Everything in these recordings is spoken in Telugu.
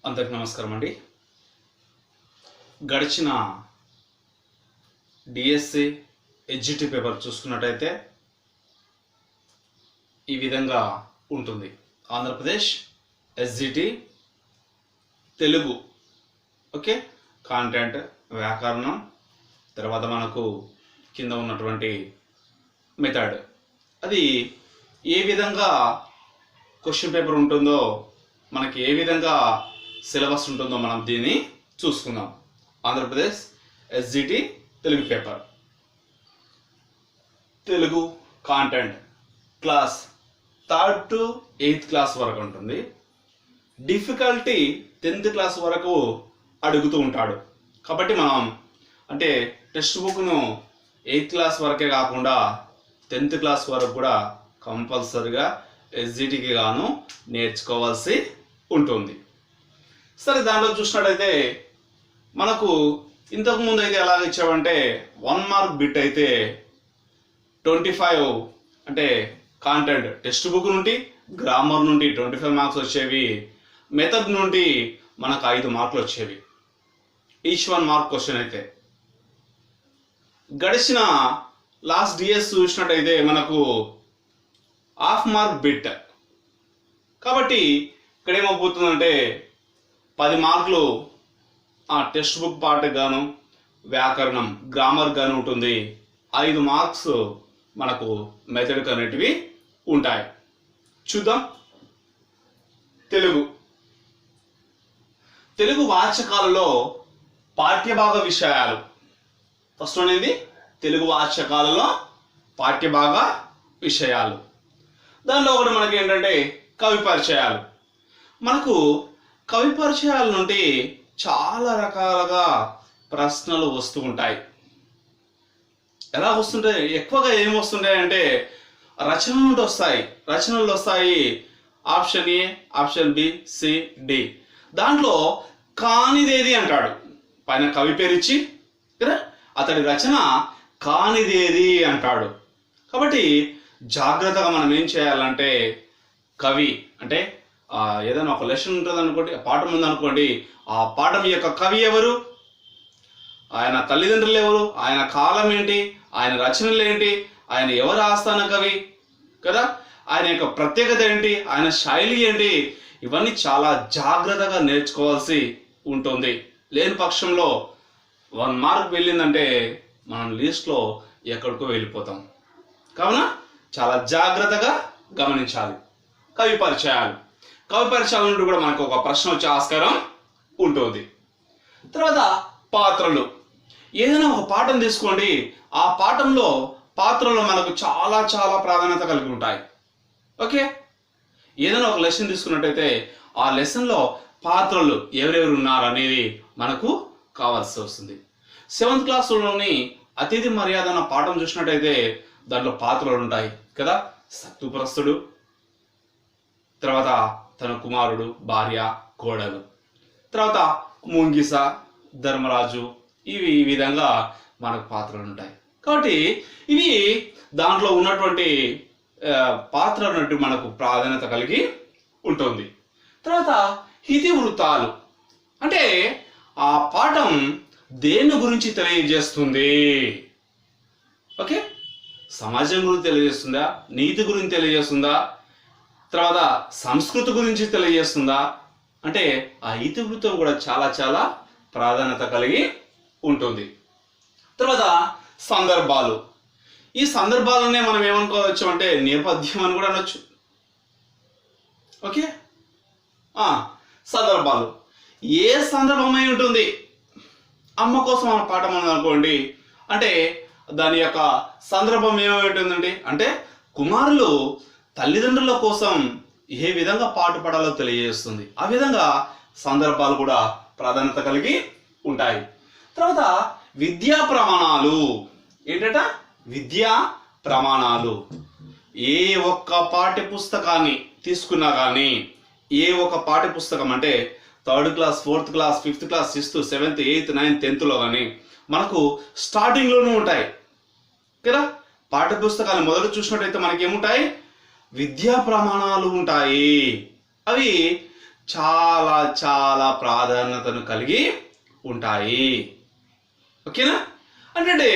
అందరికి నమస్కారం అండి. గడిచిన డిఎస్సి ఎడ్జిటి పేపర్ చూసుకున్నట్టయితే ఈ విధంగా ఉంటుంది. Andhra Pradesh SGT Telugu, okay, content, వ్యాకరణం, తర్వాత మనకు కింద ఉన్నటువంటి మెథడ్, అది ఏ విధంగా క్వశ్చన్ పేపర్ ఉంటుందో, మనకి ఏ విధంగా సిలబస్ ఉంటుందో మనం దీన్ని చూసుకుందాం. Andhra Pradesh SGT Telugu paper, Telugu content class 3rd to 8th class వరకు ఉంటుంది. డిఫికల్టీ 10th క్లాస్ వరకు అడుగుతూ ఉంటాడు. కాబట్టి మనం అంటే టెక్స్ట్ బుక్ను 8th క్లాస్ వరకే కాకుండా 10th క్లాస్ వరకు కూడా కంపల్సరిగా ఎస్జిటికి గాను నేర్చుకోవాల్సి ఉంటుంది. సరే, దాంట్లో చూసినట్టయితే మనకు ఇంతకుముందు అయితే ఎలా ఇచ్చామంటే 1 మార్క్ బిట్ అయితే 25, అంటే కాంటెంట్ టెక్స్ట్ బుక్ నుండి, గ్రామర్ నుండి 25 మార్క్స్ వచ్చేవి, మెథడ్ నుండి మనకు 5 మార్కులు వచ్చేవి. ఈచ్ 1 మార్క్ క్వశ్చన్ అయితే గడిచిన లాస్ట్ డిఎస్ చూసినట్టయితే మనకు 1/2 మార్క్ బిట్. కాబట్టి ఇక్కడ ఏమవుతుందంటే 10 మార్కులు ఆ టెక్స్ట్ బుక్ పార్ట్కి గాను, వ్యాకరణం, గ్రామర్ గాను ఉంటుంది. 5 మార్క్స్ మనకు మెథడ్ అనేటివి ఉంటాయి. చూద్దాం. తెలుగు వాచకాలలో పాఠ్యభాగ విషయాలు. ఫస్ట్ అనేది తెలుగు వాచకాలలో పాఠ్యభాగ విషయాలు. దానిలో ఒకటి మనకి ఏంటంటే కవి పరిచయాలు. మనకు కవి పరిచయాల నుండి చాలా రకాలుగా ప్రశ్నలు వస్తూ ఉంటాయి. ఎలా వస్తుంటాయి? ఎక్కువగా ఏం వస్తుంటాయి అంటే రచనల నుండి వస్తాయి. రచనలు వస్తాయి option A, option B, C, D. దాంట్లో కానిదేది అంటాడు. పైన కవి పేరు ఇచ్చి కదా, అతడి రచన కానిదేది అంటాడు. కాబట్టి జాగ్రత్తగా మనం ఏం చేయాలంటే, కవి అంటే ఏదైనా ఒక లెసన్ ఉంటుంది అనుకోండి, పాఠం ఉంది అనుకోండి, ఆ పాఠం యొక్క కవి ఎవరు, ఆయన తల్లిదండ్రులు ఎవరు, ఆయన కాలం ఏంటి, ఆయన రచనలు ఏంటి, ఆయన ఎవరు ఆస్థాన కవి కదా, ఆయన యొక్క ప్రత్యేకత ఏంటి, ఆయన శైలి ఏంటి, ఇవన్నీ చాలా జాగ్రత్తగా నేర్చుకోవాల్సి ఉంటుంది. లేని పక్షంలో 1 మార్క్ వెళ్ళిందంటే మనం లిస్ట్లో ఎక్కడికో వెళ్ళిపోతాం. కావున చాలా జాగ్రత్తగా గమనించాలి. కవి పరిచయాల నుండి కూడా మనకు ఒక ప్రశ్న వచ్చే ఆస్కారం ఉంటుంది. తర్వాత పాత్రలు. ఏదైనా ఒక పాఠం తీసుకోండి, ఆ పాఠంలో పాత్రలు మనకు చాలా చాలా ప్రాధాన్యత కలిగి ఉంటాయి. ఓకే, ఏదైనా ఒక లెసన్ తీసుకున్నట్టయితే ఆ లెసన్లో పాత్రలు ఎవరెవరు ఉన్నారు అనేది మనకు కావాల్సి వస్తుంది. 7th క్లాసులోని అతిథి మర్యాద అన్న పాఠం చూసినట్టయితే దాంట్లో పాత్రలు ఉంటాయి కదా. సత్తుప్రస్తుడు, తర్వాత తన కుమారుడు, భార్య, కోడలు, తర్వాత ముంగిస, ధర్మరాజు, ఇవి ఈ విధంగా మనకు పాత్రలు ఉంటాయి. కాబట్టి ఇవి దాంట్లో ఉన్నటువంటి పాత్ర అన్నట్టు మనకు ప్రాధాన్యత కలిగి ఉంటుంది. తర్వాత ఇతివృత్తాలు అంటే ఆ పాఠం దేని గురించి తెలియజేస్తుంది. ఓకే, సమాజం గురించి తెలియజేస్తుందా, నీతి గురించి తెలియజేస్తుందా, తర్వాత సంస్కృతి గురించి తెలియజేస్తుందా అంటే ఆ ఇతివృత్తం కూడా చాలా చాలా ప్రాధాన్యత కలిగి ఉంటుంది. తర్వాత సందర్భాలు. ఈ సందర్భాలనే మనం ఏమనుకోవచ్చు అంటే నేపథ్యం అని కూడా అనొచ్చు. ఓకే, సందర్భాలు ఏ సందర్భమై ఉంటుంది. అమ్మ కోసం మన పాఠం అని అనుకోండి, అంటే దాని యొక్క సందర్భం ఏమైంటుందండి అంటే కుమారులు తల్లిదండ్రుల కోసం ఏ విధంగా పాటుపడాలో తెలియజేస్తుంది. ఆ విధంగా సందర్భాలు కూడా ప్రాధాన్యత కలిగి ఉంటాయి. తర్వాత విద్యా ప్రమాణాలు. ఏంటట? విద్యా ప్రమాణాలు. ఏ ఒక్క పాఠ్య పుస్తకాన్ని తీసుకున్నా కానీ, ఏ ఒక్క పాఠ్య పుస్తకం అంటే 3rd class, 4th class, 5th class, 6th, 7th, 8th, 9th, 10thలో కానీ మనకు స్టార్టింగ్లోనూ ఉంటాయి కదా. పాఠ్య పుస్తకాలు మొదలు చూసినట్టయితే మనకి ఏముంటాయి? విద్యా ప్రమాణాలు ఉంటాయి. అవి చాలా చాలా ప్రాధాన్యతను కలిగి ఉంటాయి. ఓకేనా? అంటే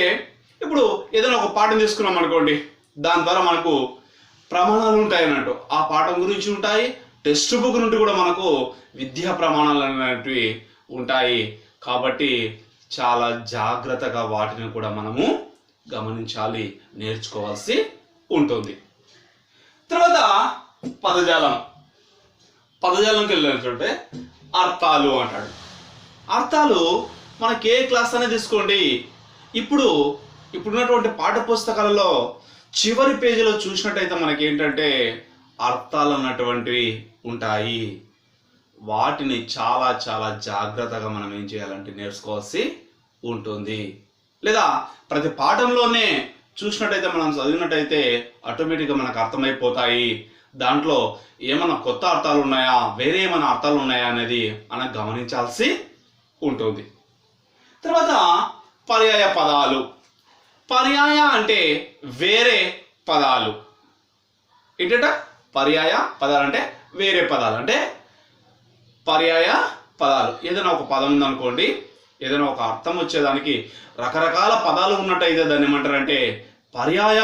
ఇప్పుడు ఏదైనా ఒక పాఠం తీసుకున్నాం అనుకోండి, దాని ద్వారా మనకు ప్రమాణాలు ఉంటాయి అన్నట్టు. ఆ పాఠం గురించి ఉంటాయి, టెక్స్ట్ బుక్ నుండి కూడా మనకు విద్యా ప్రమాణాలు అనేటివి ఉంటాయి. కాబట్టి చాలా జాగ్రత్తగా వాటిని కూడా మనము గమనించాలి, నేర్చుకోవాల్సి ఉంటుంది. తర్వాత పదజాలంకి వెళ్ళినట్టుంటే అర్థాలు అంటాడు. అర్థాలు మనకి ఏ క్లాస్ అనేది తీసుకోండి, ఇప్పుడున్నటువంటి పాఠ్య పుస్తకాలలో చివరి పేజీలో చూసినట్టయితే మనకి ఏంటంటే అర్థాలు అన్నటువంటివి ఉంటాయి. వాటిని చాలా చాలా జాగ్రత్తగా మనం ఏం చేయాలంటే నేర్చుకోవాల్సి ఉంటుంది. లేదా ప్రతి పాఠంలోనే చూసినట్టయితే మనం చదివినట్టయితే ఆటోమేటిక్గా మనకు అర్థమైపోతాయి. దాంట్లో ఏమైనా కొత్త అర్థాలు ఉన్నాయా, వేరే ఏమైనా అర్థాలు ఉన్నాయా అనేది మనం గమనించాల్సి ఉంటుంది. తర్వాత పర్యాయ పదాలు. పర్యాయ అంటే వేరే పదాలు. ఏంటంటే పర్యాయ పదాలు అంటే వేరే పదాలు. అంటే పర్యాయ పదాలు, ఏదైనా ఒక పదం ఉందనుకోండి, ఏదైనా ఒక అర్థం వచ్చేదానికి రకరకాల పదాలు ఉన్నట్టయితే దాన్ని ఏమంటారంటే పర్యాయ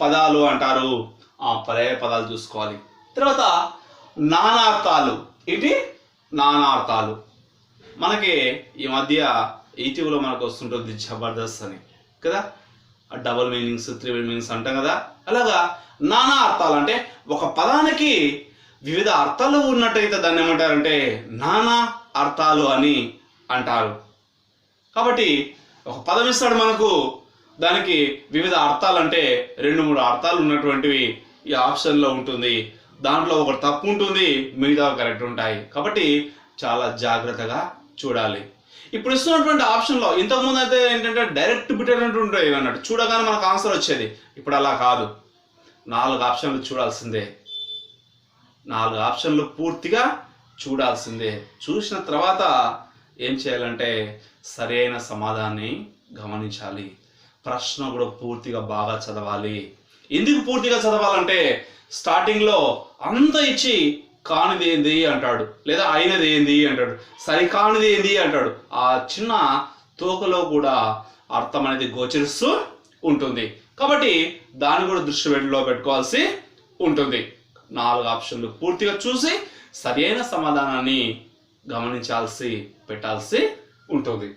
పదాలు అంటారు. ఆ పర్యాయ పదాలు చూసుకోవాలి. తర్వాత నానార్థాలు. ఇది నానార్థాలు. మనకి ఈ మధ్య ఈటీవీలో మనకు వస్తుంటుంది జబర్దస్త్ అని కదా, డబుల్ మీనింగ్స్, త్రిబుల్ మీనింగ్స్ అంటాం కదా. అలాగా నానా అర్థాలు అంటే ఒక పదానికి వివిధ అర్థాలు ఉన్నట్టయితే దాన్ని ఏమంటారంటే నానా అర్థాలు అని అంటారు. కాబట్టి ఒక పదం ఇస్తాడు మనకు, దానికి వివిధ అర్థాలు అంటే 2-3 అర్థాలు ఉన్నటువంటివి ఈ ఆప్షన్లో ఉంటుంది. దాంట్లో ఒకటి తప్పు ఉంటుంది, మిగతా కరెక్ట్ ఉంటాయి. కాబట్టి చాలా జాగ్రత్తగా చూడాలి. ఇప్పుడు ఇస్తున్నటువంటి ఆప్షన్లో ఇంతకుముందు అయితే ఏంటంటే డైరెక్ట్ బిట్ ఉంటాయి అన్నట్టు, చూడగానే మనకు ఆన్సర్ వచ్చేది. ఇప్పుడు అలా కాదు, 4 ఆప్షన్లు చూడాల్సిందే. 4 ఆప్షన్లు పూర్తిగా చూడాల్సిందే. చూసిన తర్వాత ఏం చేయాలంటే సరైన సమాధానాన్ని గమనించాలి. ప్రశ్న కూడా పూర్తిగా బాగా చదవాలి. ఎందుకు పూర్తిగా చదవాలంటే స్టార్టింగ్లో అంత ఇచ్చి కానిది ఏంది అంటాడు, లేదా అయినది ఏంది అంటాడు, సరికానిది ఏంది అంటాడు. ఆ చిన్న తోకలో అర్థం అనేది గోచరిస్తూ ఉంటుంది. కాబట్టి దాన్ని కూడా దృష్టిలో పెట్టుకోవాల్సి ఉంటుంది. 4 ఆప్షన్లు పూర్తిగా చూసి సరైన సమాధానాన్ని పెట్టాల్సి ఉంటుంది.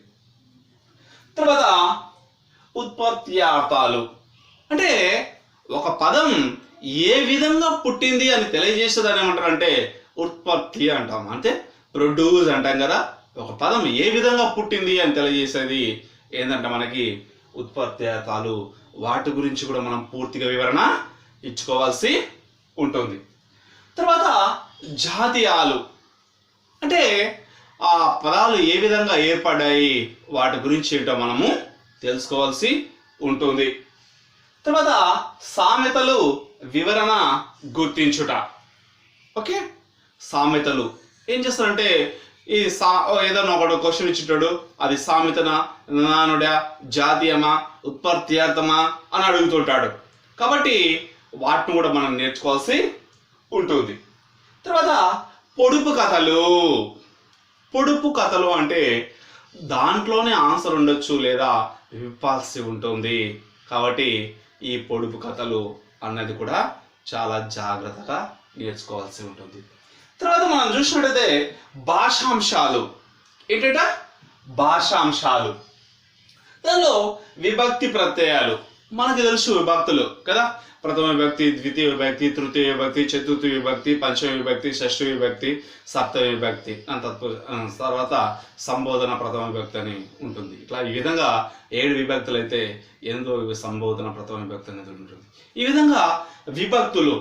తర్వాత ఉత్పత్త్యార్థాలు. అంటే ఒక పదం ఏ విధంగా పుట్టింది అని తెలియజేసేదాన్ని ఏమంటారంటే ఉత్పత్తి అంటాం. అంటే ప్రొడ్యూస్ అంటాం కదా. ఒక పదం ఏ విధంగా పుట్టింది అని తెలియజేసేది ఏంటంటే మనకి ఉత్పత్త్యార్థాలు. వాటి గురించి కూడా మనం పూర్తిగా వివరణ ఇచ్చుకోవాల్సి ఉంటుంది. తర్వాత జాతీయాలు. అంటే ఆ పదాలు ఏ విధంగా ఏర్పడ్డాయి, వాటి గురించి ఏంటో మనము తెలుసుకోవాల్సి ఉంటుంది. తర్వాత సామెతలు, వివరణ, గుర్తించుట. ఓకే, సామెతలు ఏం చేస్తారంటే ఈ ఏదైనా ఒకటి క్వశ్చన్ ఇచ్చేటాడు, అది సామెతనా, నానుడా, జాతీయమా, ఉత్పత్త్యార్థమా అని అడుగుతుంటాడు. కాబట్టి వాటిని కూడా మనం నేర్చుకోవాల్సి ఉంటుంది. తర్వాత పొడుపు కథలు. పొడుపు కథలు అంటే దాంట్లోనే ఆన్సర్ ఉండొచ్చు లేదా విప్పాల్సి ఉంటుంది. కాబట్టి ఈ పొడుపు కథలు అన్నది కూడా చాలా జాగ్రత్తగా నేర్చుకోవాల్సి ఉంటుంది. తర్వాత మనం చూసినట్టయితే భాషాంశాలు. ఏంటంటే భాషాంశాలు, దానిలో విభక్తి ప్రత్యయాలు. మనకు తెలుసు విభక్తులు కదా, ప్రథమ విభక్తి, ద్వితీయ విభక్తి, తృతీయ విభక్తి, చతుర్థ విభక్తి, పంచమ విభక్తి, షష్ఠ విభక్తి, సప్తమ విభక్తి, తర్వాత సంబోధన ప్రథమ విభక్తి అని ఉంటుంది. ఇట్లా ఈ విధంగా 7 విభక్తులు అయితే 8వ సంబోధన ప్రథమ విభక్తి అనేది ఉంటుంది. ఈ విధంగా విభక్తులు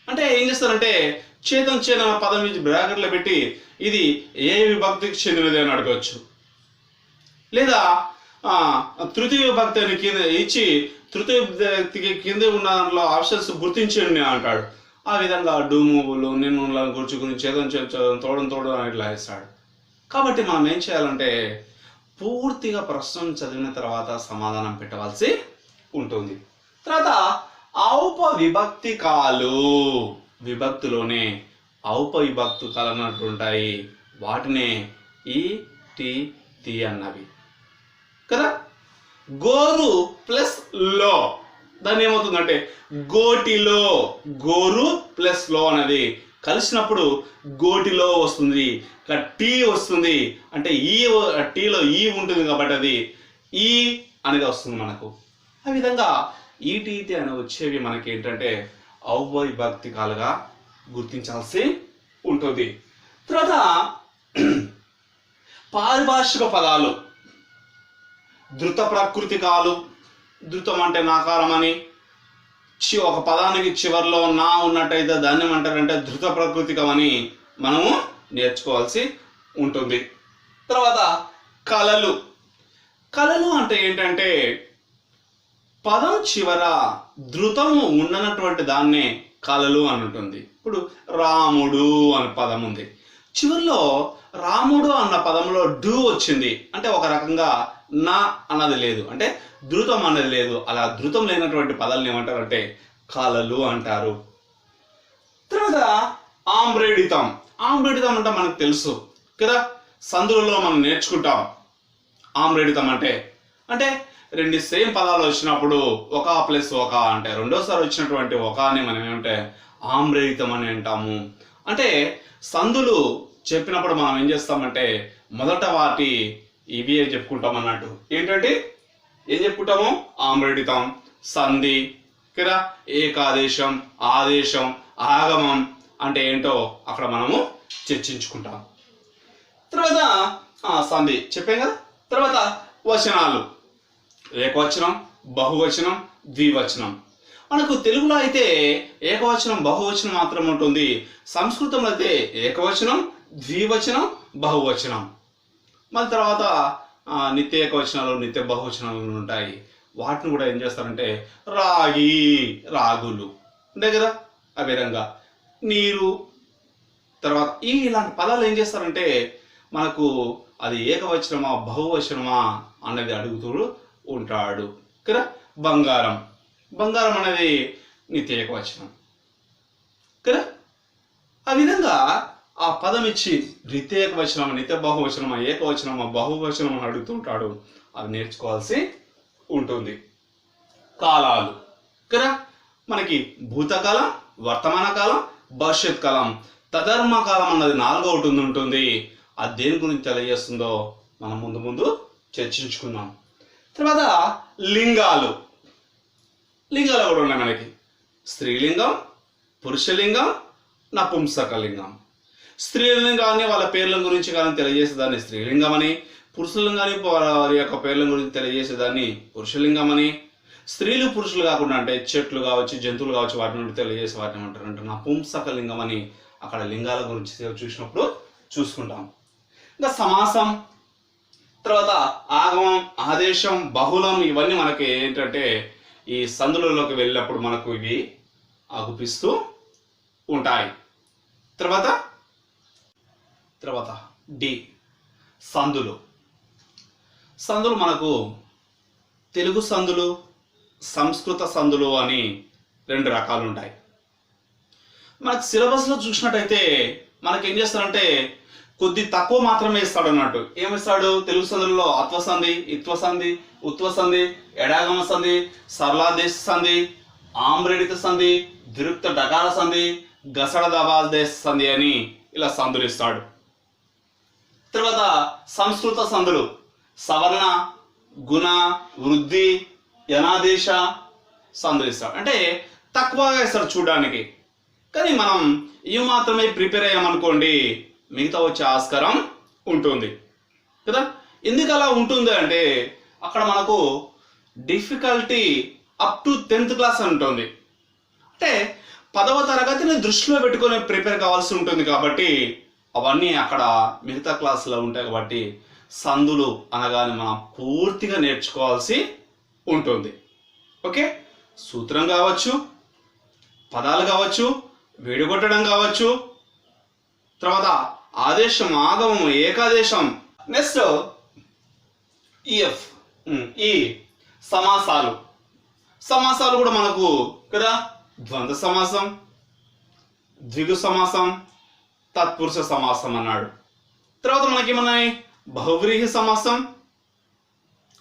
అంటే ఏం చేస్తారంటే చేతన పదం నుంచి బ్రాకెట్లో పెట్టి ఇది ఏ విభక్తికి చెందినది అని అడగవచ్చు, లేదా తృతీయ విభక్తి అని కింద ఇచ్చి తృతీయ విభక్తికి కింద ఉన్న దాంట్లో ఆప్షన్స్ గుర్తించండి అంటాడు. ఆ విధంగా డూములు, నిన్నుల గురించి చేతన తోడం అని ఇట్లా ఇస్తాడు. కాబట్టి మనం ఏం చేయాలంటే పూర్తిగా ప్రశ్న చదివిన తర్వాత సమాధానం పెట్టవలసి ఉంటుంది. తర్వాత ఔపవిభక్తికాలు. విభక్తిలోనే ఔపవిభక్తులు అన్నట్టుంటాయి. వాటినే ఈ టి తి అన్నవి కదా. గోరు ప్లస్ లో, దాన్ని ఏమవుతుందంటే గోటిలో, గోరు ప్లస్ లో అనేది కలిసినప్పుడు గోటిలో వస్తుంది. ఇక్కడ టీ వస్తుంది అంటే ఈ టీలో ఈ ఉంటుంది కాబట్టి అది ఈ అనేది వస్తుంది మనకు. ఆ విధంగా ఈటీటీ అని వచ్చేవి మనకి ఏంటంటే ఔపవిభక్తికాలుగా గుర్తించాల్సి ఉంటుంది. తర్వాత పారిభాషిక పదాలు, ధృత ప్రకృతికాలు. ధృతం అంటే నాకారం అని, ఒక పదానికి చివరిలో నా ఉన్నట్టయితే దాన్ని ఏమంటారంటే ధృత ప్రకృతికం అని మనము నేర్చుకోవాల్సి ఉంటుంది. తర్వాత కళలు. కళలు అంటే ఏంటంటే పదం చివర ధృతము ఉండనటువంటి దాన్నే కళలు అని ఉంటుంది. ఇప్పుడు రాముడు అనే పదం ఉంది, చివరిలో రాముడు అన్న పదంలో డు వచ్చింది అంటే ఒక రకంగా నా అన్నది లేదు, అంటే ధృతం అన్నది లేదు. అలా ధృతం లేనటువంటి పదాలను ఏమంటారంటే కళలు అంటారు. తర్వాత ఆమ్రేడితం. ఆమ్రేడితం అంటే మనకు తెలుసు కదా, సందులలో మనం నేర్చుకుంటాం. ఆమ్రేడితం అంటే అంటే రెండు సేమ్ పదాలు వచ్చినప్పుడు ఒక ప్లస్ ఒక అంటే రెండోసారి వచ్చినటువంటి ఒక అని మనం ఏమంటే ఆమ్రేడితం అని అంటాము. అంటే సందులు చెప్పినప్పుడు మనం ఏం చేస్తామంటే మొదట వాటి ఇవి చెప్పుకుంటాం అన్నట్టు. ఏంటంటే ఏం చెప్పుకుంటాము? ఆమ్రేడితం, సంధి కదా, ఏకాదేశం, ఆదేశం, ఆగమం అంటే ఏంటో అక్కడ మనము చర్చించుకుంటాం. తర్వాత సంధి చెప్పాం కదా. తర్వాత వచనాలు, ఏకవచనం, బహువచనం, ద్వివచనం. మనకు తెలుగులో అయితే ఏకవచనం బహువచనం మాత్రం ఉంటుంది, సంస్కృతంలో అయితే ఏకవచనం, ద్వివచనం, బహువచనం. మళ్ళీ తర్వాత నిత్య ఏకవచనాలు, నిత్య బహువచనాలు ఉంటాయి. వాటిని కూడా ఏం చేస్తారంటే రాగి, రాగులు ఉంటాయి కదా, ఆ విధంగా నీరు. తర్వాత ఇలాంటి పదాలు ఏం చేస్తారంటే మనకు అది ఏకవచనమా బహువచనమా అన్నది అడుగుతూ ఉంటాడు కదా. బంగారం, బంగారం అనేది నిత్య ఏకవచనం కదా. ఆ విధంగా ఆ పదం ఇచ్చి నిత్య ఏకవచనమా, నిత్య బహువచనమా, ఏకవచనమా, బహువచనం అని అడుగుతుంటాడు. అది నేర్చుకోవాల్సి ఉంటుంది. కాలాలు కదా, మనకి భూతకాలం, వర్తమాన కాలం, భవిష్యత్ కాలం, తదర్మ కాలం అన్నది 4వ ఉంటుంది. అది దేని గురించి తెలియజేస్తుందో మనం ముందు ముందు చర్చించుకుందాం. తర్వాత లింగాలు. లింగాలు కూడా ఉన్నాయి మనకి. స్త్రీలింగం, పురుషలింగం, నపుంసకలింగం. స్త్రీలింగాన్ని వాళ్ళ పేర్ల గురించి కానీ తెలియజేసేదాన్ని స్త్రీలింగం అని, పురుషలింగాన్ని వారి యొక్క పేర్ల గురించి తెలియజేసేదాన్ని పురుషలింగం అని. స్త్రీలు పురుషులు కాకుండా అంటే చెట్లు కావచ్చు, జంతువులు కావచ్చు, వాటి నుండి తెలియజేసే వాటిని అంటారు అంటే నపుంసకలింగం అని అక్కడ లింగాల గురించి చూసినప్పుడు చూసుకుంటాం. ఇంకా సమాసం, తర్వాత ఆగమం, ఆదేశం, బహుళం, ఇవన్నీ మనకి ఏంటంటే ఈ సందులలోకి వెళ్ళినప్పుడు మనకు ఇవి ఆగుపిస్తూ ఉంటాయి. తర్వాత డి సందులు. సందులు మనకు తెలుగు సందులు, సంస్కృత సందులు అని 2 రకాలు ఉంటాయి. మనకు సిలబస్లో చూసినట్టయితే మనకేం చేస్తారంటే కొద్ది తక్కువ మాత్రమే ఇస్తాడు అన్నట్టు. ఏమిస్తాడు? తెలుగు సందులలో అత్వసంధి, ఇత్వసంధి, ఉత్వసంధి, ఎడాగమ సంధి, సరళాదేశ సంధి, ఆమ్రేడిత సంధి, దిరుక్త డకార సంధి, గసడ దబాదేశ సంధి అని ఇలా సందులు ఇస్తాడు. తర్వాత సంస్కృత సందులు సవర్ణ, గుణ, వృద్ధి, యనాదేశ సందులు ఇస్తాడు. అంటే తక్కువగా ఇస్తాడు చూడడానికి, కానీ మనం ఇవి మాత్రమే ప్రిపేర్ అయ్యామనుకోండి మిగతా వచ్చే ఆస్కారం ఉంటుంది కదా. ఎందుకు అలా ఉంటుంది అంటే అక్కడ మనకు difficulty up to 10th class ఉంటుంది. అంటే 10వ తరగతిని దృష్టిలో పెట్టుకొని ప్రిపేర్ కావాల్సి ఉంటుంది కాబట్టి అవన్నీ అక్కడ మిగతా క్లాసులో ఉంటాయి. కాబట్టి సందులు అనగానే మనం పూర్తిగా నేర్చుకోవాల్సి ఉంటుంది. ఓకే, సూత్రం కావచ్చు, పదాలు కావచ్చు, విడగొట్టడం కావచ్చు, తర్వాత ఆదేశం, ఆగమం, ఏకాదేశం. నెక్స్ట్ ఈఎఫ్ ఈ సమాసాలు. సమాసాలు కూడా మనకు కదా ద్వంద్వ సమాసం, ద్విగు సమాసం, తత్పురుష సమాసం అన్నాడు. తర్వాత మనకేమన్నాయి, బహువ్రీహి సమాసం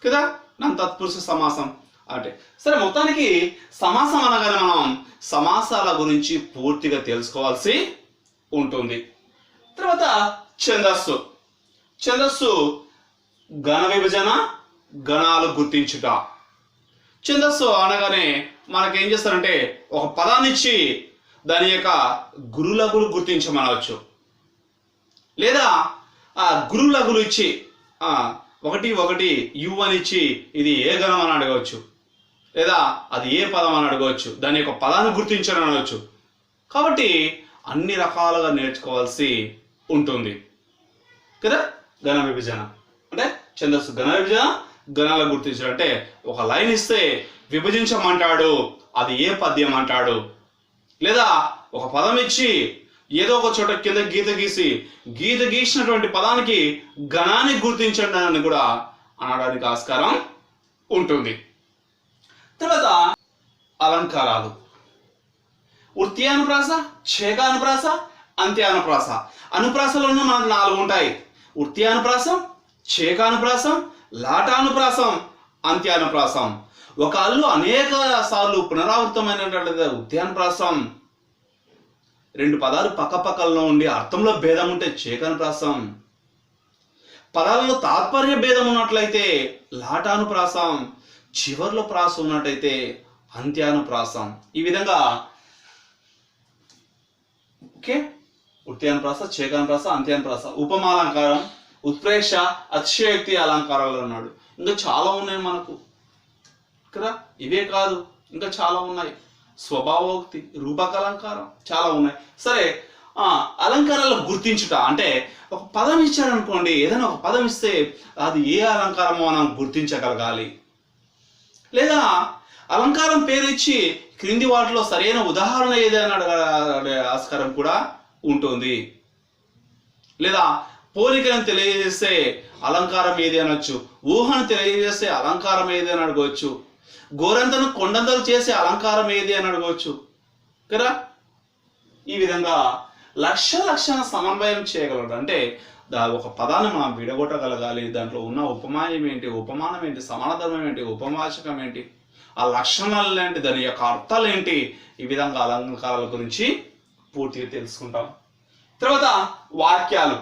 కదా, నా తత్పురుష సమాసం అంటే. సరే, మొత్తానికి సమాసం అనగానే మనం సమాసాల గురించి పూర్తిగా తెలుసుకోవాల్సి ఉంటుంది. తర్వాత ఛందస్సు. ఛందస్సు గణ విభజన, గణాలు గుర్తించుట. ఛందస్సు అనగానే మనకేం చేస్తారంటే ఒక పదాన్ని ఇచ్చి దాని యొక్క గురులగులు గుర్తించమనవచ్చు, లేదా ఆ గురులగులు ఇచ్చి 1 1 యు అని ఇచ్చి ఇది ఏ గణం అని అడగవచ్చు, లేదా అది ఏ పదం అని అడగవచ్చు, దాని యొక్క పదాన్ని గుర్తించని అనవచ్చు. కాబట్టి అన్ని రకాలుగా నేర్చుకోవాల్సి ఉంటుంది కదా. గణ విభజన అంటే ఛందస్సు గణ విభజన, గణాలు గుర్తించడం అంటే ఒక లైన్ ఇస్తే విభజించమంటాడు, అది ఏ పద్యం అంటాడు, లేదా ఒక పదం ఇచ్చి ఏదో ఒక చోట కింద గీత గీసినటువంటి పదానికి గణాన్ని గుర్తించండి అని కూడా అనడానికి ఆస్కారం ఉంటుంది. తర్వాత అలంకారాలు. వృత్యానుప్రాస, ఛేకానుప్రాస, అంత్యానుప్రాస. అనుప్రాసలోనే మనకు 4 ఉంటాయి. వృత్యానుప్రాసం, ఛేకానుప్రాసం, లాటానుప్రాసం, అంత్యానుప్రాసం. ఒక అల్లు అనేక సార్లు పునరావృతమైనటువంటి వృత్యానుప్రాసం. 2 పదాలు పక్కపక్కల్లో ఉండి అర్థంలో భేదం ఉంటే ఛేకానుప్రాసం. పదాలలో తాత్పర్య భేదం ఉన్నట్లయితే లాటానుప్రాసం. చివర్లో ప్రాసం ఉన్నట్టయితే అంత్యానుప్రాసం. ఈ విధంగా ఓకే, వృత్యానుప్రాస, ఛేకానుప్రాస, అంత్యానుప్రాస. ఉపమాలంకారం, ఉత్ప్రేక్ష, అతిశయోక్తి అలంకారాలు అన్నాడు. ఇంకా చాలా ఉన్నాయి మనకు కదా. ఇవే కాదు, ఇంకా చాలా ఉన్నాయి. స్వభావోక్తి, రూపకలంకారం, చాలా ఉన్నాయి. సరే, అలంకారాలు గుర్తించుట అంటే ఒక పదం ఇచ్చాడు అనుకోండి, ఏదైనా ఒక పదం ఇస్తే అది ఏ అలంకారమో మనం గుర్తించగలగాలి. లేదా అలంకారం పేరు ఇచ్చి క్రింది వాటిలో సరైన ఉదాహరణ ఏదైనా అడగ ఆస్కారం కూడా ఉంటుంది. లేదా పోలికను తెలియజేసే అలంకారం ఏది అనొచ్చు, ఊహను తెలియజేసే అలంకారం ఏది అని అడగవచ్చు, గోరంతను కొండంతలు చేసే అలంకారం ఏది అని అడగవచ్చు కదా. ఈ విధంగా లక్షణ సమన్వయం చేయగలడు. అంటే ఒక పదాన్ని మనం విడగొట్టగలగాలి. దాంట్లో ఉన్న ఉపమానం ఏంటి, ఉపమానం ఏంటి, సమానధర్మం ఏంటి, ఉపమాచకం ఏంటి, ఆ లక్షణాలు ఏంటి, దాని యొక్క అర్థాలు ఏంటి, ఈ విధంగా అలంకారాల గురించి పూర్తిగా తెలుసుకుంటాం. తర్వాత వాక్యాలు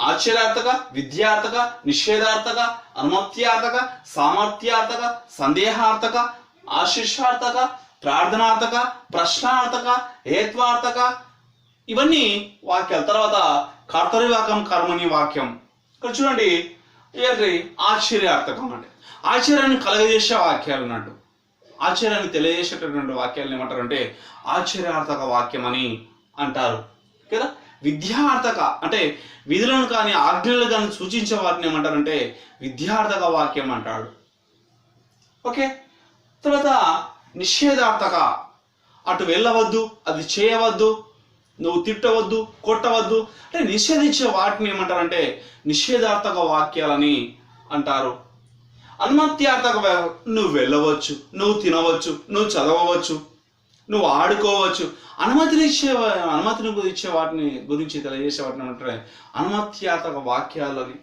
ఆశ్చర్యార్థక, విద్యార్థక, నిషేధార్థక, అనుమత్యార్థక, సామర్థ్యార్థక, సందేహార్థక, ఆశిష్టార్థక, ప్రార్థనార్థక, ప్రశ్నార్థక, హేత్వార్థక, ఇవన్నీ వాక్యాలు. తర్వాత కర్తరి వాక్యం, కర్మని వాక్యం. ఇక్కడ చూడండి, ఏంటి ఆశ్చర్యార్థకం అంటే ఆశ్చర్యాన్ని కలగజేసే వాక్యాలు అన్నట్టు. ఆశ్చర్యాన్ని తెలియజేసేటటువంటి వాక్యాలను ఏమంటారంటే ఆశ్చర్యార్థక వాక్యం అని అంటారు కదా. విద్యార్థక అంటే విధులను కానీ ఆజ్ఞలు కానీ సూచించే వాటిని ఏమంటారంటే విద్యార్థక వాక్యం అంటాడు. ఓకే. తర్వాత నిషేధార్థక, అటు వెళ్ళవద్దు, అది చేయవద్దు, నువ్వు తిట్టవద్దు, కొట్టవద్దు అంటే నిషేధించే వాటిని ఏమంటారంటే నిషేధార్థక వాక్యాలని అంటారు. అనుమత్యార్థక, నువ్వు వెళ్ళవచ్చు, నువ్వు తినవచ్చు, నువ్వు చదవవచ్చు, నువ్వు ఆడుకోవచ్చు, అనుమతిని ఇచ్చే వాటిని గురించి తెలియజేసే వాటిని ఏమంటారు అనుమత్యార్థక వాక్యాలని.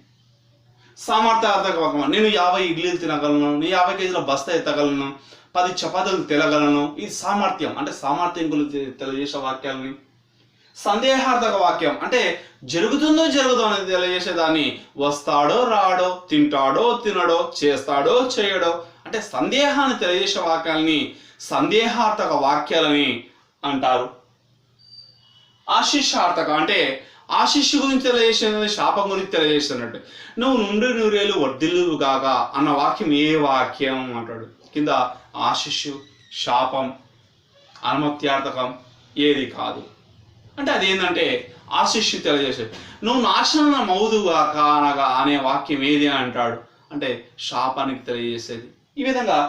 సామర్థ్యార్థక వాక్యం, నేను 50 ఇడ్లీలు తినగలను, నేను 50 కేజీల బస్తా ఎత్తగలను, 10 చపాతీలు తినగలను. ఇది సామర్థ్యం అంటే సామర్థ్యం గురించి తెలియజేసే వాక్యాలని. సందేహార్థక వాక్యం అంటే జరుగుతుందో అనేది తెలియజేసేదాన్ని. వస్తాడో రాడో, తింటాడో తినడో, చేస్తాడో చేయడో అంటే సందేహాన్ని తెలియజేసే వాక్యాలని సందేహార్థక వాక్యాలని అంటారు. ఆశిష్టార్థక అంటే ఆశిష్యు గురించి తెలియజేసేది, శాపం గురించి తెలియజేస్తున్నట్టు. నువ్వు నుండి నూరేళ్ళు వర్ధిల్లు గాక అన్న వాక్యం ఏ వాక్యం అంటాడు. కింద ఆశిష్యు, శాపం, అనుమత్యార్థకం ఏది కాదు. అంటే అది ఏంటంటే ఆశిష్యు తెలియజేసేది. నువ్వు నాశనం మౌదుగాక అనగా అనే వాక్యం ఏది అంటాడు అంటే శాపానికి తెలియజేసేది. ఈ విధంగా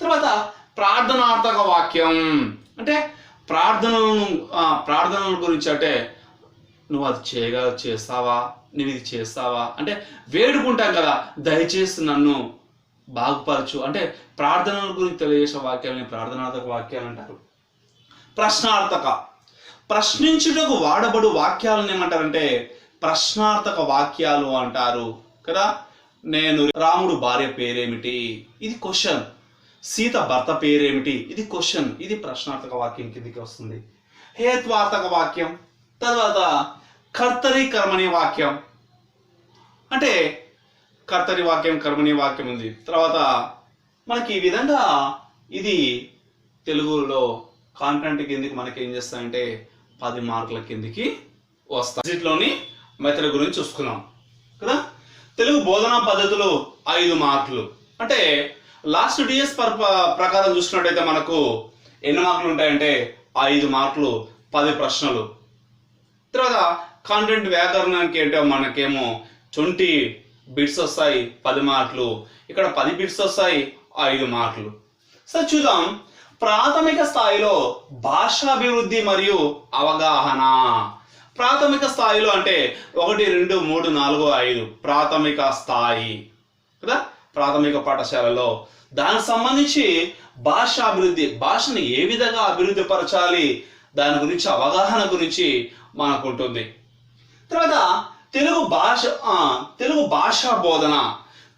తర్వాత ప్రార్థనార్థక వాక్యం అంటే ప్రార్థనల గురించి అంటే నువ్వు అది చేస్తావా, నువ్వు ఇది చేస్తావా అంటే వేడుకుంటాం కదా, దయచేసి నన్ను బాగుపరచు అంటే ప్రార్థనల గురించి తెలియజేసే వాక్యాలని ప్రార్థనార్థక వాక్యాలు అంటారు. ప్రశ్నించుటకు వాడబడు వాక్యాలను ఏమంటారంటే ప్రశ్నార్థక వాక్యాలు అంటారు కదా. నేను రాముడు భార్య పేరేమిటి, ఇది క్వశ్చన్. సీత భర్త పేరేమిటి, ఇది క్వశ్చన్. ఇది ప్రశ్నార్థక వాక్యం కిందికి వస్తుంది. హేత్వార్థక వాక్యం, తర్వాత కర్తరి కర్మణి వాక్యం, అంటే కర్తరి వాక్యం కర్మణి వాక్యం ఉంది. తర్వాత మనకి ఈ విధంగా ఇది తెలుగులో కాంటెంట్ కిందికి మనకి ఏం చేస్తాయంటే 10 మార్కుల కిందికి వస్తాయి. వీటిలోని మెథడ్ గురించి చూసుకున్నాం కదా. తెలుగు బోధనా పద్ధతులు 5 మార్కులు, అంటే లాస్ట్ డిఎస్ ప్రకారం చూసుకున్నట్టయితే మనకు ఎన్ని మార్కులు ఉంటాయంటే 5 మార్కులు 10 ప్రశ్నలు. తర్వాత కాంటెంట్ వ్యాకరణానికి ఏంటో మనకేమో 20 బిట్స్ వస్తాయి 10 మార్కులు, ఇక్కడ 10 బిట్స్ వస్తాయి 5 మార్కులు. సరే చూద్దాం. ప్రాథమిక స్థాయిలో భాషాభివృద్ధి మరియు అవగాహన. ప్రాథమిక స్థాయిలో అంటే 1, 2, 3, 4, 5 ప్రాథమిక స్థాయి కదా, ప్రాథమిక పాఠశాలలో. దానికి సంబంధించి భాషాభివృద్ధి, భాషను ఏ విధంగా అభివృద్ధి పరచాలి దాని గురించి అవగాహన గురించి మనకు ఉంటుంది. తర్వాత తెలుగు భాషా బోధన,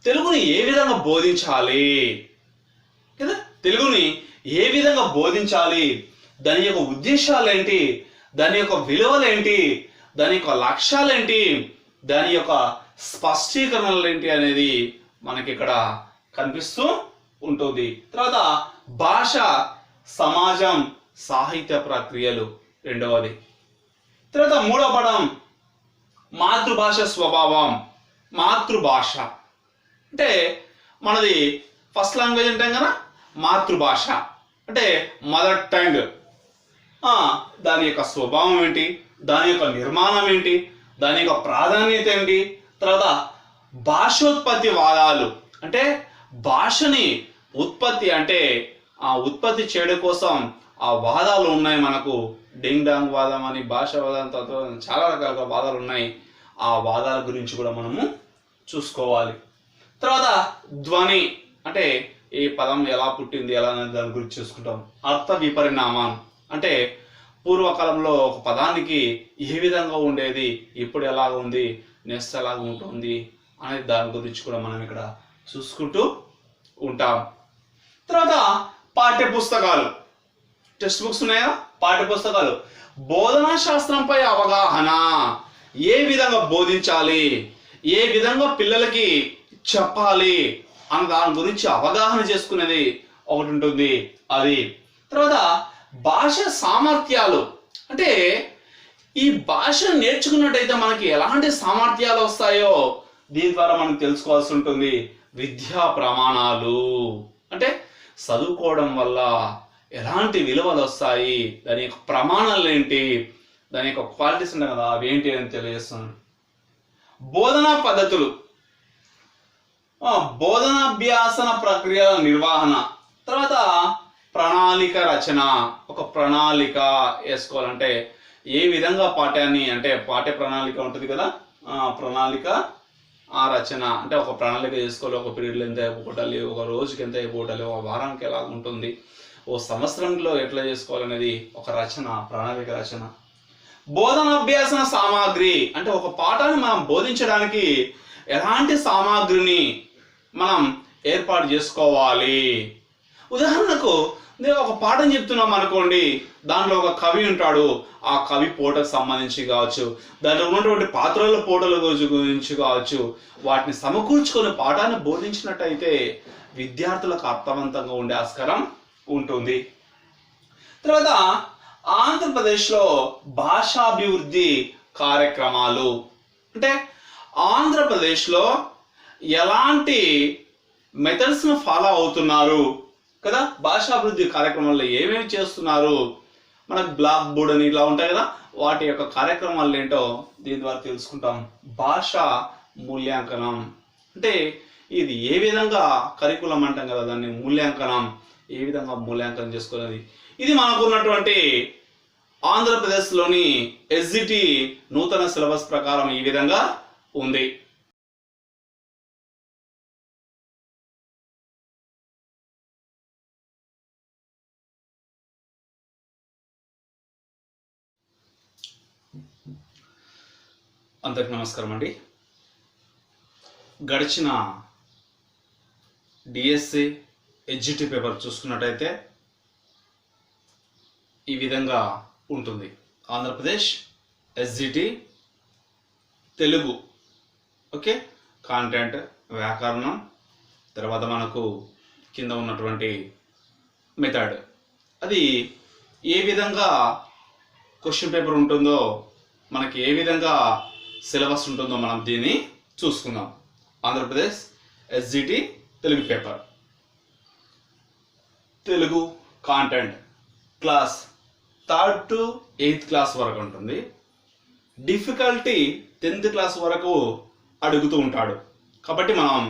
తెలుగుని ఏ విధంగా బోధించాలి కదా, తెలుగుని ఏ విధంగా బోధించాలి, దాని యొక్క ఉద్దేశాలు ఏంటి, దాని యొక్క విలువలు ఏంటి, దాని యొక్క లక్ష్యాలు ఏంటి, దాని యొక్క స్పష్టీకరణలు ఏంటి అనేది మనకి ఇక్కడ కనిపిస్తూ ఉంటుంది. తర్వాత భాష, సమాజం, సాహిత్య ప్రక్రియలు రెండవది. తర్వాత మూడవ పదం మాతృభాష స్వభావం. మాతృభాష అంటే మనది ఫస్ట్ లాంగ్వేజ్ అంటాం కదా, మాతృభాష అంటే మదర్ టంగ్. దాని యొక్క స్వభావం ఏంటి, దాని యొక్క నిర్మాణం ఏంటి, దాని యొక్క ప్రాధాన్యత ఏంటి. తర్వాత భాషోత్పత్తి వాదాలు, అంటే భాషని ఉత్పత్తి, అంటే ఆ ఉత్పత్తి చేయడం కోసం ఆ వాదాలు ఉన్నాయి మనకు. డింగ్ డాంగ్ వాదం అని, భాషా వాదం, తర్వాత చాలా రకాల వాదాలు ఉన్నాయి. ఆ వాదాల గురించి కూడా మనము చూసుకోవాలి. తర్వాత ధ్వని, అంటే ఈ పదం ఎలా పుట్టింది ఎలా అనేది దాని గురించి చూసుకుంటాం. అర్థ విపరిణామం, అంటే పూర్వకాలంలో ఒక పదానికి ఏ విధంగా ఉండేది, ఇప్పుడు ఎలాగ ఉంది, నెక్స్ట్ ఎలాగ ఉంటుంది అనేది దాని గురించి కూడా మనం ఇక్కడ చూసుకుంటూ ఉంటాం. తర్వాత పాఠ్య పుస్తకాలు, టెక్స్ట్ బుక్స్ ఉన్నాయా, పాఠ్య పుస్తకాలు. బోధనా శాస్త్రంపై అవగాహన, ఏ విధంగా బోధించాలి, ఏ విధంగా పిల్లలకి చెప్పాలి అన్న దాని గురించి అవగాహన చేసుకునేది ఒకటి ఉంటుంది అది. తర్వాత భాష సామర్థ్యాలు, అంటే ఈ భాషను నేర్చుకున్నట్టయితే మనకి ఎలాంటి సామర్థ్యాలు వస్తాయో దీని ద్వారా మనం తెలుసుకోవాల్సి ఉంటుంది. విద్యా ప్రమాణాలు, అంటే చదువుకోవడం వల్ల ఎలాంటి విలువలు వస్తాయి, దాని యొక్క ప్రమాణాలు ఏంటి, దాని యొక్క క్వాలిటీస్ ఉంటాయి కదా అవి ఏంటి అని తెలియజేస్తున్నాను. బోధనా పద్ధతులు, బోధనాభ్యాసన ప్రక్రియల నిర్వహణ. తర్వాత ప్రణాళిక రచన, ఒక ప్రణాళిక వేసుకోవాలంటే ఏ విధంగా పాఠ్యాన్ని, అంటే పాఠ్య ప్రణాళిక ఉంటుంది కదా, ప్రణాళిక ఆ రచన అంటే ఒక ప్రణాళిక చేసుకోవాలి. ఒక పీరియడ్లో ఎంత అయిపోగొట్టాలి, ఒక రోజుకి ఎంత అయిపోగొట్టాలి, ఒక వారానికి ఎలా ఉంటుంది, ఓ సంవత్సరంలో ఎట్లా చేసుకోవాలనేది ఒక రచన, ప్రణాళిక రచన. బోధనాభ్యాసన సామాగ్రి, అంటే ఒక పాఠాన్ని మనం బోధించడానికి ఎలాంటి సామాగ్రిని మనం ఏర్పాటు చేసుకోవాలి. ఉదాహరణకు నేను ఒక పాఠం చెప్తున్నాం అనుకోండి, దాంట్లో ఒక కవి ఉంటాడు, ఆ కవి పోటకు సంబంధించి కావచ్చు, దాంట్లో ఉన్నటువంటి పాత్రల పోటల గురించి కావచ్చు, వాటిని సమకూర్చుకొని పాఠాన్ని బోధించినట్టయితే విద్యార్థులకు అర్థవంతంగా ఉండే ఆస్కారం ఉంటుంది. తర్వాత ఆంధ్రప్రదేశ్లో భాషాభివృద్ధి కార్యక్రమాలు, అంటే ఆంధ్రప్రదేశ్లో ఎలాంటి మెథడ్స్ను ఫాలో అవుతున్నారు కదా, భాషాభివృద్ధి కార్యక్రమాల్లో ఏమేమి చేస్తున్నారు, మనకు బ్లాక్ బోర్డ్ అని ఇట్లా ఉంటాయి కదా, వాటి యొక్క కార్యక్రమాలు ఏంటో దీని ద్వారా తెలుసుకుంటాం. భాష మూల్యాంకనం, అంటే ఇది ఏ విధంగా కరికులం అంటాం కదా, దాన్ని మూల్యాంకనం ఏ విధంగా మూల్యాంకనం చేసుకునేది. ఇది మనకు ఉన్నటువంటి ఆంధ్రప్రదేశ్లోని ఎస్జిటి నూతన సిలబస్ ప్రకారం ఈ విధంగా ఉంది. అందరికి నమస్కారం అండి. గడిచిన డిఎస్సి ఎడ్జిటి పేపర్ చూసుకున్నట్టయితే ఈ విధంగా ఉంటుంది. Andhra Pradesh SGT Telugu, okay, content, వ్యాకరణం, తర్వాత మనకు కింద ఉన్నటువంటి మెథడ్, అది ఏ విధంగా క్వశ్చన్ పేపర్ ఉంటుందో, మనకి ఏ విధంగా సిలబస్ ఉంటుందో మనం దీన్ని చూసుకుందాం. Andhra Pradesh SGT Telugu paper, Telugu content class 3rd to 8th class వరకు ఉంటుంది. డిఫికల్టీ 10th క్లాస్ వరకు అడుగుతూ ఉంటాడు. కాబట్టి మనం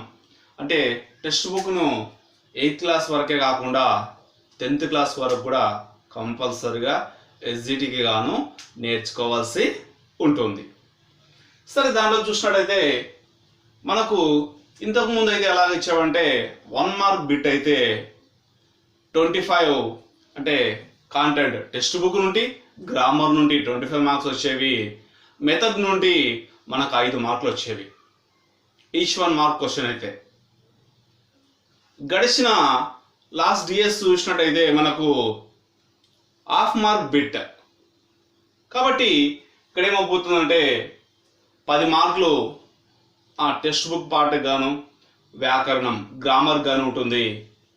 అంటే టెక్స్ట్ బుక్ను 8th క్లాస్ వరకే కాకుండా 10th క్లాస్ వరకు కూడా కంపల్సరిగా ఎస్జిటికి గాను నేర్చుకోవాల్సి ఉంటుంది. సరే, దానిలో చూసినట్టయితే మనకు ఇంతకుముందు అయితే ఎలాగ ఇచ్చామంటే 1 మార్క్ బిట్ అయితే 25 అంటే కాంటెంట్ టెక్స్ట్ బుక్ నుండి, గ్రామర్ నుండి 25 మార్క్స్ వచ్చేవి, మెథడ్ నుండి మనకు 5 మార్కులు వచ్చేవి. ఈచ్ 1 మార్క్ క్వశ్చన్ అయితే. గడిచిన లాస్ట్ డిఎస్ చూసినట్టయితే మనకు 1/2 మార్క్ బిట్. కాబట్టి ఇక్కడ ఏమవుతుందంటే 10 మార్కులు ఆ టెక్స్ట్ బుక్ పార్ట్ గాను, వ్యాకరణం, గ్రామర్ గాను ఉంటుంది.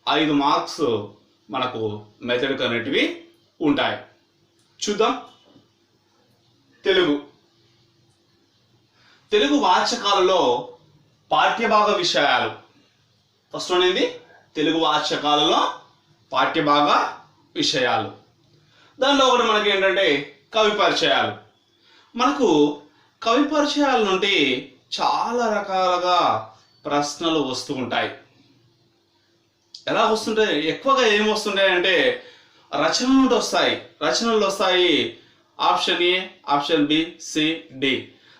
5 మార్క్స్ మనకు మెథడ్ అనేటివి ఉంటాయి. చూద్దాం. తెలుగు వాచకాలలో పాఠ్యభాగ విషయాలు. ఫస్ట్ అనేది తెలుగు వాచకాలలో పాఠ్యభాగ విషయాలు. దానిలో ఒకటి మనకి ఏంటంటే కవి పరిచయాలు. మనకు కవి పరిచయాల నుండి చాలా రకాలుగా ప్రశ్నలు వస్తూ ఉంటాయి. ఎలా వస్తుంటాయి? ఎక్కువగా ఏం వస్తుంటాయి అంటే రచనల నుండి వస్తాయి. రచనలు వస్తాయి. Option A, option B, C, D.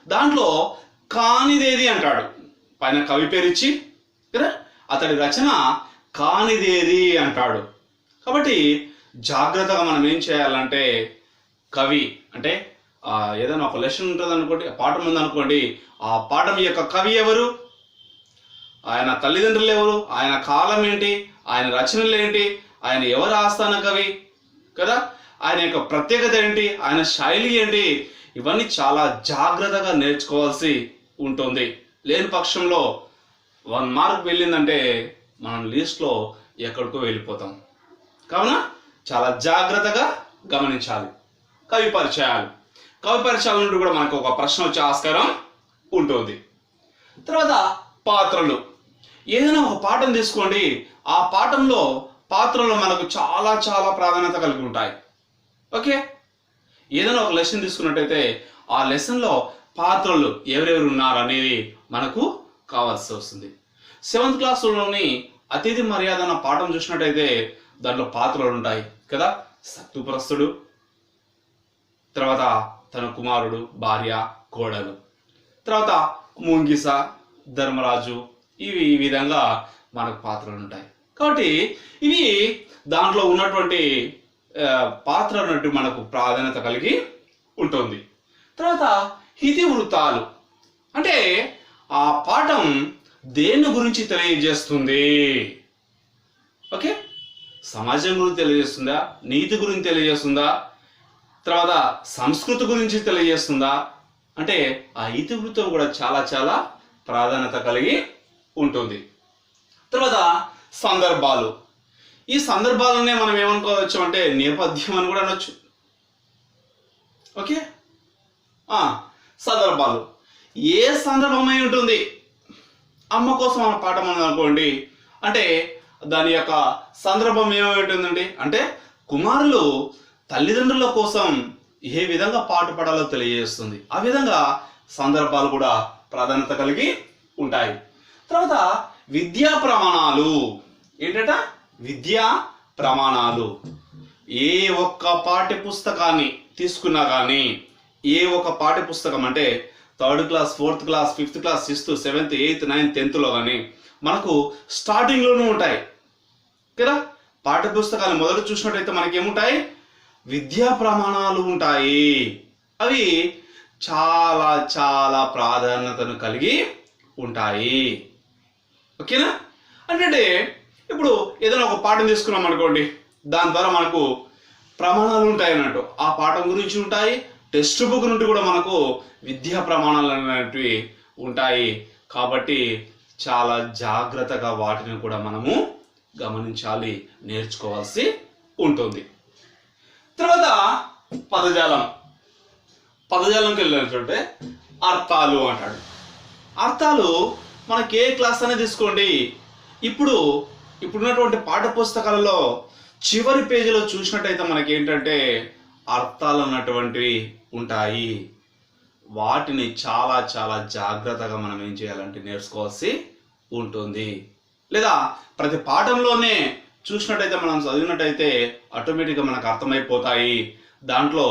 దాంట్లో కానిదేది అంటాడు. పైన కవి పేరు ఇచ్చి కదా, అతడి రచన కానిదేది అంటాడు. కాబట్టి జాగ్రత్తగా మనం ఏం చేయాలంటే కవి అంటే ఏదైనా ఒక లెసన్ ఉంటుంది అనుకోండి, పాఠం ఉందనుకోండి, ఆ పాఠం యొక్క కవి ఎవరు, ఆయన తల్లిదండ్రులు ఎవరు, ఆయన కాలం ఏంటి, ఆయన రచనలు ఏంటి, ఆయన ఎవరు ఆస్థాన కవి కదా, ఆయన యొక్క ప్రత్యేకత ఏంటి, ఆయన శైలి ఏంటి, ఇవన్నీ చాలా జాగ్రత్తగా నేర్చుకోవాల్సి ఉంటుంది. లేని పక్షంలో 1 మార్క్ వెళ్ళిందంటే మనం లిస్ట్లో ఎక్కడికో వెళ్ళిపోతాం. కావున చాలా జాగ్రత్తగా గమనించాలి. కవి పరిచయాల నుండి కూడా మనకు ఒక ప్రశ్న వచ్చే ఆస్కారం ఉంటుంది. తర్వాత పాత్రలు. ఏదైనా ఒక పాఠం తీసుకోండి, ఆ పాఠంలో పాత్రలు మనకు చాలా చాలా ప్రాధాన్యత కలిగి ఉంటాయి. ఓకే, ఏదైనా ఒక లెసన్ తీసుకున్నట్టయితే ఆ లెసన్లో పాత్రలు ఎవరెవరు ఉన్నారు అనేది మనకు కావాల్సి వస్తుంది. 7th క్లాసులోని అతిథి మర్యాద అన్న పాఠం చూసినట్టయితే దాంట్లో పాత్రలు ఉంటాయి కదా. సత్తుప్రస్తుడు, తర్వాత తన కుమారుడు, భార్య, కోడలు, తర్వాత ముంగిస, ధర్మరాజు, ఇవి ఈ విధంగా మనకు పాత్రలు ఉంటాయి. కాబట్టి ఇవి దాంట్లో ఉన్నటువంటి పాత్ర అన్నట్టు మనకు ప్రాధాన్యత కలిగి ఉంటుంది. తర్వాత ఇతివృత్తాలు అంటే ఆ పాఠం దేని గురించి తెలియజేస్తుంది. ఓకే, సమాజం గురించి తెలియజేస్తుందా, నీతి గురించి తెలియజేస్తుందా, తర్వాత సంస్కృతి గురించి తెలియజేస్తుందా అంటే ఆ ఇతివృత్తం కూడా చాలా చాలా ప్రాధాన్యత కలిగి ఉంటుంది. తర్వాత సందర్భాలు. ఈ సందర్భాలనే మనం ఏమనుకోవచ్చు అంటే నేపథ్యం అని కూడా అనొచ్చు. ఓకే, సందర్భాలు ఏ సందర్భమై ఉంటుంది. అమ్మ కోసం మన పాఠం అనుకోండి అంటే దాని యొక్క సందర్భం ఏమై ఉంటుందండి అంటే కుమారులు తల్లిదండ్రుల కోసం ఏ విధంగా పాటుపడాలో తెలియజేస్తుంది. ఆ విధంగా సందర్భాలు కూడా ప్రాధాన్యత కలిగి ఉంటాయి. తర్వాత విద్యా ప్రమాణాలు. ఏంటట? విద్యా ప్రమాణాలు. ఏ ఒక్క పాఠ్య పుస్తకాన్ని తీసుకున్నా కానీ, ఏ ఒక్క పాఠ్య పుస్తకం అంటే 3rd class, 4th class, 5th class, 6th, 7th, 8th, 9th, 10thలో కానీ మనకు స్టార్టింగ్లోనూ ఉంటాయి కదా. పాఠ్య పుస్తకాలు మొదట చూసినట్టయితే మనకి ఏముంటాయి? విద్యా ప్రమాణాలు ఉంటాయి. అవి చాలా చాలా ప్రాధాన్యతను కలిగి ఉంటాయి. ఓకేనా? అంటే ఇప్పుడు ఏదైనా ఒక పాఠం తీసుకున్నాం అనుకోండి, దాని ద్వారా మనకు ప్రమాణాలు ఉంటాయి అన్నట్టు. ఆ పాఠం గురించి ఉంటాయి, టెక్స్ట్ బుక్ నుండి కూడా మనకు విద్యా ప్రమాణాలు అనేటివి ఉంటాయి. కాబట్టి చాలా జాగ్రత్తగా వాటిని కూడా మనము గమనించాలి, నేర్చుకోవాల్సి ఉంటుంది. తర్వాత పదజాలంకి వెళ్ళినట్టుంటే అర్థాలు అంటాడు. అర్థాలు మనకి ఏ క్లాస్ అనేది తీసుకోండి, ఇప్పుడున్నటువంటి పాఠ్య పుస్తకాలలో చివరి పేజీలో చూసినట్టయితే మనకి ఏంటంటే అర్థాలు అన్నటువంటివి ఉంటాయి. వాటిని చాలా చాలా జాగ్రత్తగా మనం ఏం చేయాలంటే నేర్చుకోవాల్సి ఉంటుంది. లేదా ప్రతి పాఠంలోనే చూసినట్టయితే మనం చదివినట్టయితే ఆటోమేటిక్గా మనకు అర్థమైపోతాయి. దాంట్లో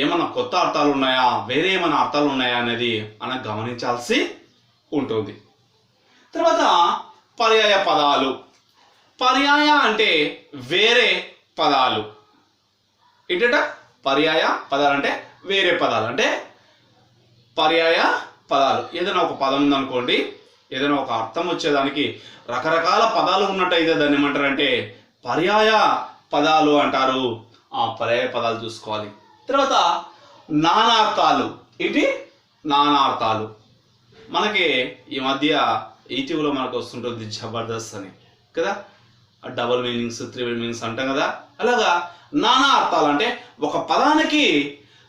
ఏమైనా కొత్త అర్థాలు ఉన్నాయా, వేరే ఏమైనా అర్థాలు ఉన్నాయా అనేది మనం గమనించాల్సి ఉంటుంది. తర్వాత పర్యాయ పదాలు. పర్యాయ అంటే వేరే పదాలు. ఏంటంట పర్యాయ పదాలు అంటే వేరే పదాలు. అంటే పర్యాయ పదాలు, ఏదైనా ఒక పదం ఉందనుకోండి, ఏదైనా ఒక అర్థం వచ్చేదానికి రకరకాల పదాలు ఉన్నట్టయితే దాన్ని ఏమంటారంటే పర్యాయ పదాలు అంటారు. ఆ పర్యాయ పదాలు చూసుకోవాలి. తర్వాత నానార్థాలు. ఏంటి నానార్థాలు? మనకి ఈ మధ్య ఈటీవీలో మనకు వస్తుంటుంది జబర్దస్త్ అని కదా, డబుల్ మీనింగ్స్, త్రిబుల్ మీనింగ్స్ అంటాం కదా. అలాగా నానా అర్థాలు అంటే ఒక పదానికి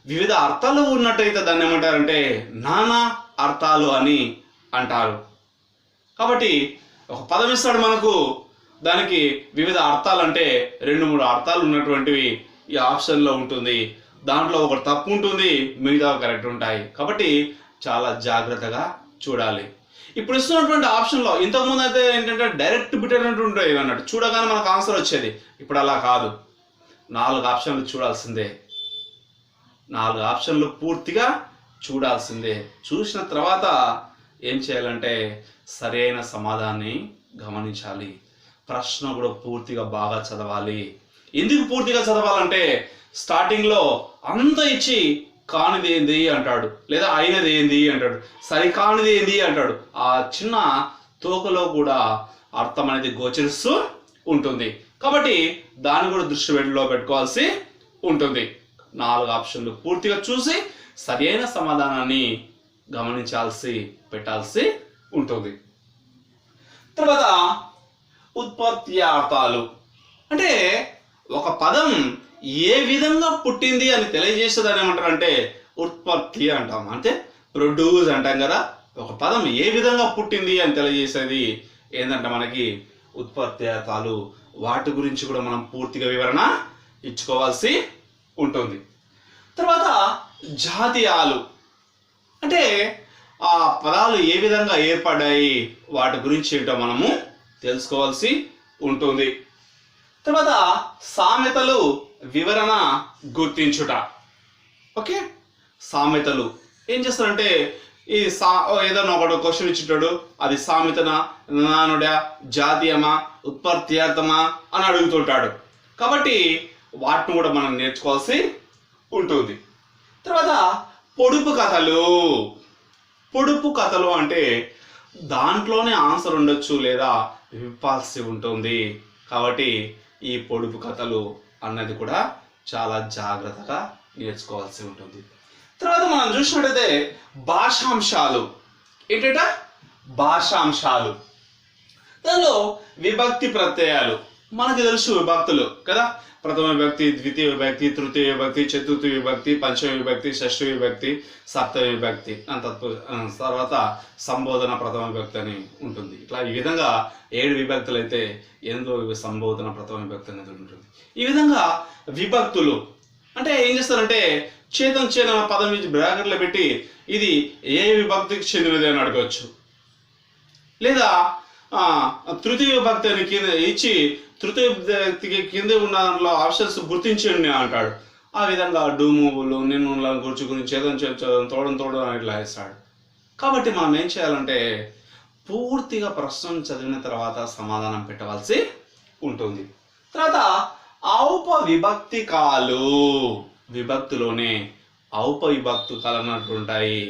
వివిధ అర్థాలు ఉన్నట్టయితే దాన్ని ఏమంటారంటే నానా అర్థాలు అని అంటారు. కాబట్టి ఒక పదం ఇస్తాడు మనకు, దానికి వివిధ అర్థాలు అంటే 2-3 అర్థాలు ఉన్నటువంటివి ఈ ఆప్షన్లో ఉంటుంది. దాంట్లో ఒకటి తప్పు ఉంటుంది, మిగతా కరెక్ట్ ఉంటాయి. కాబట్టి చాలా జాగ్రత్తగా చూడాలి. ఇప్పుడు ఇస్తున్నటువంటి ఆప్షన్లో ఇంతకుముందు అయితే ఏంటంటే డైరెక్ట్ బిట్ అనేటువంటి ఉంటాయి అన్నట్టు, చూడగానే మనకు ఆన్సర్ వచ్చేది. ఇప్పుడు అలా కాదు, 4 ఆప్షన్లు చూడాల్సిందే. 4 ఆప్షన్లు పూర్తిగా చూడాల్సిందే. చూసిన తర్వాత ఏం చేయాలంటే సరైన సమాధానాన్ని గమనించాలి. ప్రశ్న కూడా పూర్తిగా బాగా చదవాలి. ఎందుకు పూర్తిగా చదవాలంటే స్టార్టింగ్లో అంత ఇచ్చి కానిది ఏంది అంటాడు, లేదా అయినది ఏంది అంటాడు, సరికానిది ఏంది అంటాడు. ఆ చిన్న తోకలో కూడా అర్థం అనేది గోచరిస్తూ ఉంటుంది. కాబట్టి దాన్ని కూడా దృష్టిలో పెట్టుకోవాల్సి ఉంటుంది. 4 ఆప్షన్లు పూర్తిగా చూసి సరైన సమాధానాన్ని పెట్టాల్సి ఉంటుంది. తర్వాత ఉత్పత్త్యార్థాలు. అంటే ఒక పదం ఏ విధంగా పుట్టింది అని తెలియజేసేదాన్ని ఏమంటారంటే ఉత్పత్తి అంటాం. అంటే ప్రొడ్యూస్ అంటాం కదా. ఒక పదం ఏ విధంగా పుట్టింది అని తెలియజేసేది ఏంటంటే మనకి ఉత్పత్త్యార్థాలు. వాటి గురించి కూడా మనం పూర్తిగా వివరణ ఇచ్చుకోవాల్సి ఉంటుంది. తర్వాత జాతీయాలు. అంటే ఆ పదాలు ఏ విధంగా ఏర్పడ్డాయి, వాటి గురించి ఏంటో మనము తెలుసుకోవాల్సి ఉంటుంది. తర్వాత సామెతలు, వివరణ, గుర్తించుట. ఓకే, సామెతలు ఏం చేస్తారంటే ఈ ఏదైనా ఒకటి క్వశ్చన్ ఇచ్చేటాడు, అది సామెతనా, నానుడా, జాతీయమా, ఉత్పత్త్యార్థమా అని అడుగుతుంటాడు. కాబట్టి వాటిని కూడా మనం నేర్చుకోవాల్సి ఉంటుంది. తర్వాత పొడుపు కథలు. పొడుపు కథలు అంటే దాంట్లోనే ఆన్సర్ ఉండొచ్చు, లేదా విప్పాల్సి ఉంటుంది. కాబట్టి ఈ పొడుపు కథలు అన్నది కూడా చాలా జాగ్రత్తగా నేర్చుకోవాల్సి ఉంటుంది. తర్వాత మనం చూసినట్టయితే భాషాంశాలు. ఏంటంట భాషాంశాలు. దానిలో విభక్తి ప్రత్యయాలు. మనకు తెలుసు విభక్తులు కదా, ప్రథమ విభక్తి, ద్వితీయ విభక్తి, తృతీయ విభక్తి, చతుర్థ విభక్తి, పంచమ విభక్తి, షష్ఠ విభక్తి, సప్తమ విభక్తి, తర్వాత సంబోధన ప్రథమ విభక్తి అని ఉంటుంది. ఇట్లా ఈ విధంగా 7 విభక్తులు అయితే 8వ సంబోధన ప్రథమ విభక్తి అనేది ఉంటుంది. ఈ విధంగా విభక్తులు అంటే ఏం చేస్తారంటే చేతన పదం నుంచి బ్రాకెట్లో పెట్టి ఇది ఏ విభక్తికి చెందినది అని అడగవచ్చు, లేదా తృతీయ విభక్తి అని కింద ఇచ్చి తృతీయ విభక్తికి కింద ఉన్న దాంట్లో ఆప్షన్స్ గుర్తించండి అంటాడు. ఆ విధంగా డూములు, నిన్నుల గురించి చేతన తోడం అని ఇట్లా వేస్తాడు. కాబట్టి మనం ఏం చేయాలంటే పూర్తిగా ప్రశ్న చదివిన తర్వాత సమాధానం పెట్టవలసి ఉంటుంది. తర్వాత ఔపవిభక్తికాలు. విభక్తిలోనే ఔపవిభక్తికాలు అన్నట్టు ఉంటాయి.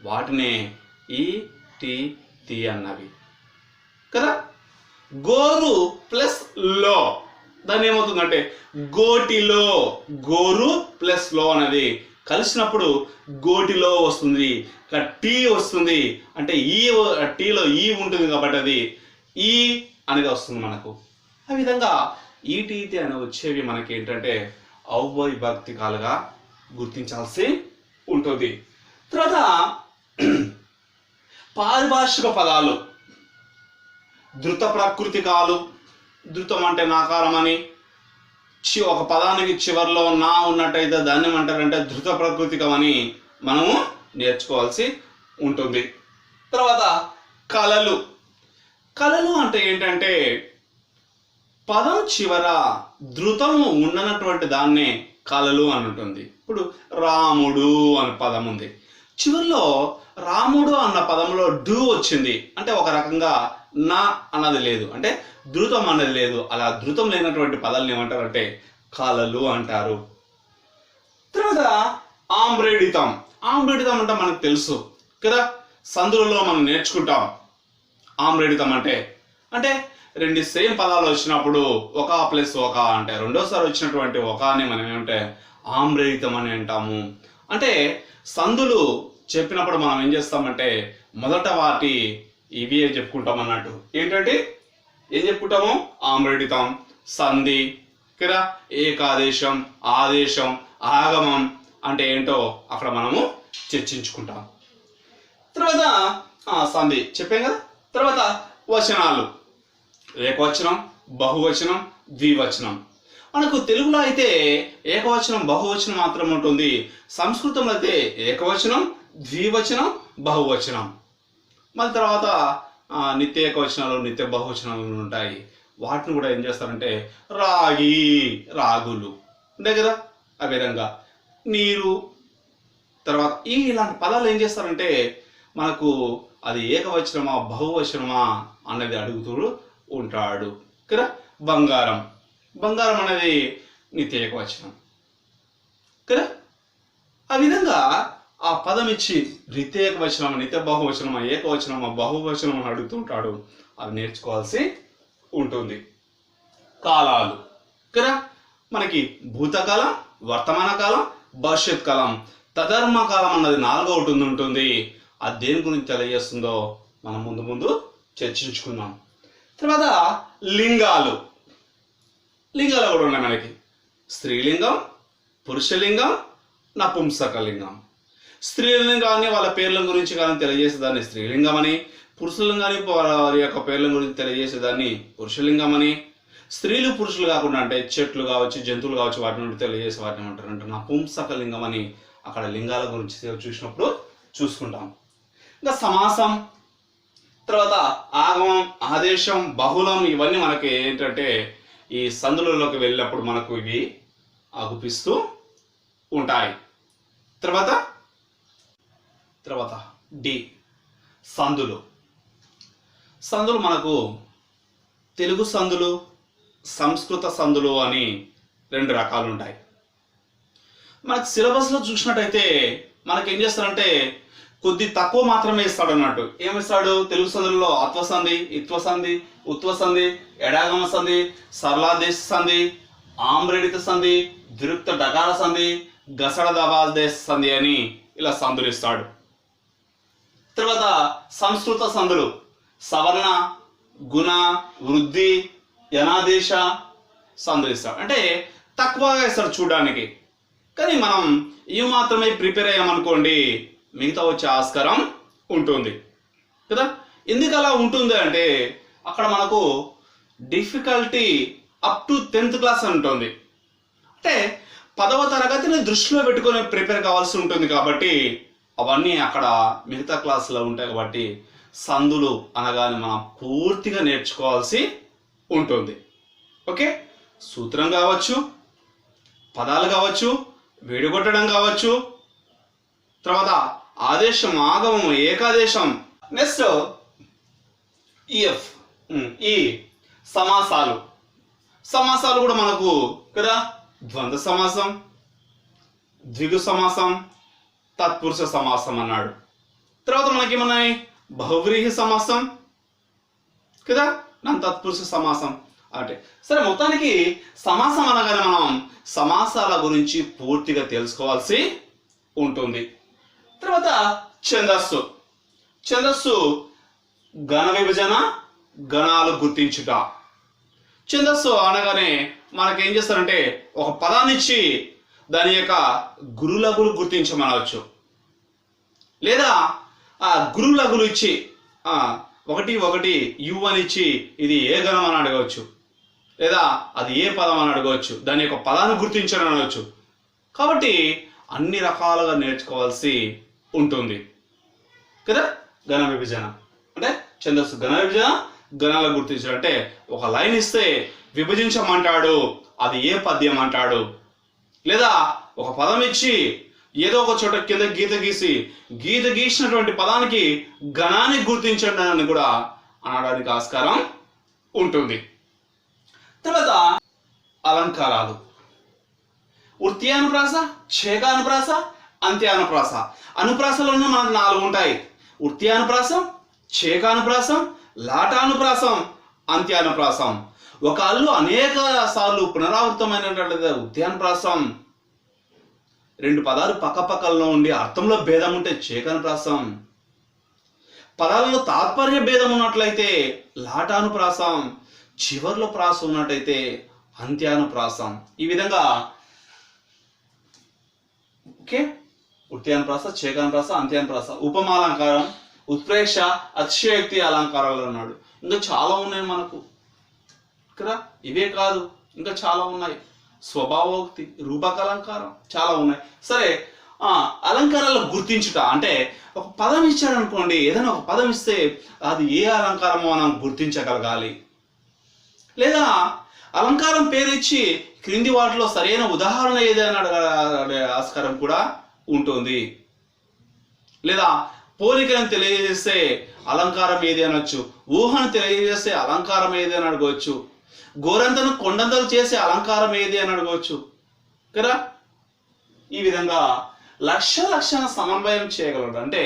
వాటినే ఈ టి తి అన్నవి కదా. గోరు ప్లస్ లో, దాన్ని ఏమవుతుందంటే గోటిలో, గోరు ప్లస్ లో అనేది కలిసినప్పుడు గోటిలో వస్తుంది. ఇక్కడ టీ వస్తుంది అంటే ఈ టీలో ఈ ఉంటుంది కాబట్టి అది ఈ అనేది వస్తుంది మనకు. ఆ విధంగా ఈటీతి అని వచ్చేవి మనకి ఏంటంటే ఔపవిభక్తికాలుగా గుర్తించాల్సి ఉంటుంది. తర్వాత పారిభాషిక పదాలు, ధృత ప్రాకృతికాలు. ధృతం అంటే నాకారం అని, ఒక పదానికి చివరిలో నా ఉన్నట్టయితే దాన్ని ఏమంటారంటే ధృత ప్రాకృతికం అని మనము నేర్చుకోవాల్సి ఉంటుంది. తర్వాత కళలు. కళలు అంటే ఏంటంటే పదం చివర ధృతము ఉండనటువంటి దాన్నే కళలు అని ఉంటుంది. ఇప్పుడు రాముడు అనే పదం ఉంది, చివరిలో రాముడు అన్న పదంలో డు వచ్చింది అంటే ఒక రకంగా నా అన్నది లేదు, అంటే ధృతం అన్నది లేదు. అలా ధృతం లేనటువంటి పదాలను ఏమంటారు అంటే కళలు అంటారు. తర్వాత ఆమ్రేడితం. ఆమ్రేడితం అంటే మనకు తెలుసు కదా, సందులలో మనం నేర్చుకుంటాం. ఆమ్రేడితం అంటే అంటే రెండు సేమ్ పదాలు వచ్చినప్పుడు ఒక ప్లస్ ఒక అంటే రెండోసారి వచ్చినటువంటి ఒక అని మనం ఏమంటే ఆమ్రేడితం అని అంటాము. అంటే సందులు చెప్పినప్పుడు మనం ఏం చేస్తామంటే మొదట వాటి ఇవి చెప్పుకుంటాం అన్నట్టు. ఏంటంటే ఏం చెప్పుకుంటాము? ఆమ్రేడితం, సంధి కదా, ఏకాదేశం, ఆదేశం, ఆగమం అంటే ఏంటో అక్కడ మనము చర్చించుకుంటాం. తర్వాత సంధి చెప్పాం కదా. తర్వాత వచనాలు, ఏకవచనం, బహువచనం, ద్వివచనం. మనకు తెలుగులో అయితే ఏకవచనం బహువచనం మాత్రం ఉంటుంది. సంస్కృతంలో అయితే ఏకవచనం, ద్వివచనం, బహువచనం. మళ్ళీ తర్వాత నిత్య ఏకవచనాలు, నిత్య బహువచనాలు ఉంటాయి. వాటిని కూడా ఏం చేస్తారంటే రాగి, రాగులు ఉంటాయి కదా, ఆ విధంగా నీరు. తర్వాత ఇలాంటి పదాలు ఏం చేస్తారంటే మనకు అది ఏకవచనమా బహువచనమా అనేది అడుగుతూ ఉంటాడు కదా. బంగారం, బంగారం అనేది నిత్య ఏకవచనం కదా. ఆ విధంగా ఆ పదం ఇచ్చి నిత్య ఏకవచనమా, నిత్య బహువచనమా, ఏకవచనమా, బహువచనమా అని అడుగుతుంటాడు. అవి నేర్చుకోవాల్సి ఉంటుంది. కాలాలు కదా, మనకి భూతకాలం, వర్తమాన కాలం, భవిష్యత్ కాలం, తదర్మ కాలం అన్నది 4వ ఉంటుంది. అది దేని గురించి తెలియజేస్తుందో మనం ముందు ముందు చర్చించుకుందాం. తర్వాత లింగాలు. లింగాలు కూడా ఉన్నాయి మనకి. స్త్రీలింగం, పురుషలింగం, నపుంసకలింగం. స్త్రీలింగాన్ని వాళ్ళ పేర్ల గురించి కానీ తెలియజేసేదాన్ని స్త్రీలింగం అని, పురుషలింగాన్ని వారి యొక్క పేర్ల గురించి తెలియజేసేదాన్ని పురుషలింగం అని. స్త్రీలు పురుషులు కాకుండా అంటే చెట్లు కావచ్చు, జంతువులు కావచ్చు, వాటి నుండి తెలియజేసే వాటిని ఏమంటారు అంటే నపుంసకలింగం అని అక్కడ లింగాల గురించి చూసినప్పుడు చూసుకుంటాం. ఇంకా సమాసం, తర్వాత ఆగమం, ఆదేశం, బహుళం, ఇవన్నీ మనకి ఏంటంటే ఈ సందులలోకి వెళ్ళినప్పుడు మనకు ఇవి అగుపిస్తూ ఉంటాయి. తర్వాత డి సందులు. సందులు మనకు తెలుగు సందులు, సంస్కృత సందులు అని 2 రకాలు ఉంటాయి. మనకు సిలబస్లో చూసినట్టయితే మనకి ఏం చేస్తారంటే కొద్ది తక్కువ మాత్రమే ఇస్తాడు అన్నట్టు. ఏమిస్తాడు? తెలుగు సందులలో అత్వసంధి, ఇత్వసంధి, ఉత్వసంధి, ఎడాగమ సంధి, సరళాదేశ సంధి, ఆమ్రేడిత సంధి, ద్విరుక్త డకార సంధి, గసడ దబాదేశ సంధి అని ఇలా సంధులు ఇస్తాడు. తర్వాత సంస్కృత సంధులు సవర్ణ, గుణ, వృద్ధి, యనాదేశ సంధులు ఇస్తాడు. అంటే తక్కువగా ఇస్తాడు చూడడానికి, కానీ మనం ఇవి మాత్రమే ప్రిపేర్ అయ్యామనుకోండి మిగతా వచ్చే ఆస్కారం ఉంటుంది కదా. ఎందుకు అలా ఉంటుంది అంటే అక్కడ మనకు difficulty up to 10th class ఉంటుంది. అంటే 10వ తరగతిని దృష్టిలో పెట్టుకొని ప్రిపేర్ కావాల్సి ఉంటుంది కాబట్టి అవన్నీ అక్కడ మిగతా క్లాసులో ఉంటాయి. కాబట్టి సందులు అనగానే మనం పూర్తిగా నేర్చుకోవాల్సి ఉంటుంది. ఓకే, సూత్రం కావచ్చు, పదాలు కావచ్చు, విడగొట్టడం కావచ్చు, తర్వాత ఆదేశం, ఆగమం, ఏకాదేశం. నెక్స్ట్ ఈ సమాసాలు. సమాసాలు కూడా మనకు కదా ద్వంద్వ సమాసం, ద్విగు సమాసం, తత్పురుష సమాసం అన్నాడు. తర్వాత మనకేమన్నాయి? బహువ్రీహి సమాసం కదా, నన్ను తత్పురుష సమాసం అంటే. సరే, మొత్తానికి సమాసం అనగానే మనం సమాసాల గురించి పూర్తిగా తెలుసుకోవాల్సి ఉంటుంది. తర్వాత ఛందస్సు. ఛందస్సు గణ విభజన, గణాలు గుర్తించుట. ఛందస్సు అనగానే మనకేం చేస్తారంటే ఒక పదాన్ని ఇచ్చి దాని యొక్క గురులగులు గుర్తించమనవచ్చు, లేదా ఆ గురులగులు ఇచ్చి 1 1 యు అని ఇచ్చి ఇది ఏ గణం అని అడగవచ్చు, లేదా అది ఏ పదం అని అడగవచ్చు, దాని యొక్క పదాన్ని గుర్తించడం అనవచ్చు. కాబట్టి అన్ని రకాలుగా నేర్చుకోవాల్సి ఉంటుంది కదా. గణ విభజన అంటే ఛందస్సు గణ విభజన, గణాలు గుర్తించడం అంటే ఒక లైన్ ఇస్తే విభజించమంటాడు, అది ఏ పద్యం అంటాడు, లేదా ఒక పదం ఇచ్చి ఏదో ఒక చోట కింద గీత గీసినటువంటి పదానికి గణాన్ని గుర్తించండి అని కూడా అనడానికి ఆస్కారం ఉంటుంది. తర్వాత అలంకారాలు. వృత్యానుప్రాస, ఛేకానుప్రాస, అంత్యానుప్రాస. అనుప్రాసలోనే మనకు 4 ఉంటాయి: వృత్యానుప్రాసం, ఛేకానుప్రాసం, లాటానుప్రాసం, అంత్యానుప్రాసం. ఒక అల్లు అనేక సార్లు పునరావృతమైనటువంటి వృత్యానుప్రాసం. 2 పదాలు పక్కపక్కల్లో ఉండి అర్థంలో భేదం ఉంటే ఛేకానుప్రాసం. పదాలలో తాత్పర్య భేదం ఉన్నట్లయితే లాటానుప్రాసం. చివర్లో ప్రాసం ఉన్నట్టయితే అంత్యానుప్రాసం. ఈ విధంగా ఓకే, వృత్యానుప్రాస, ఛేకానుప్రాస, అంత్యానుప్రాస. ఉపమాలంకారం, ఉత్ప్రేక్ష, అతిశయోక్తి అలంకారాలు అన్నాడు. ఇంకా చాలా ఉన్నాయి మనకు కదా. ఇవే కాదు, ఇంకా చాలా ఉన్నాయి. స్వభావోక్తి, రూపకలంకారం, చాలా ఉన్నాయి. సరే, అలంకారాలు గుర్తించుట అంటే ఒక పదం ఇచ్చాడు అనుకోండి, ఏదైనా ఒక పదం ఇస్తే అది ఏ అలంకారమో మనం గుర్తించగలగాలి. లేదా అలంకారం పేరు ఇచ్చి క్రింది వాటిలో సరైన ఉదాహరణ ఏదైనా అడగే ఆస్కారం కూడా ఉంటుంది. లేదా పోలికను తెలియజేస్తే అలంకారం ఏది అనొచ్చు, ఊహను తెలియజేస్తే అలంకారం ఏది అని అడగవచ్చు, గోరంతను కొండంతలు చేసే అలంకారం ఏది అని అడగవచ్చు కదా. ఈ విధంగా లక్షణ సమన్వయం చేయగలడు. అంటే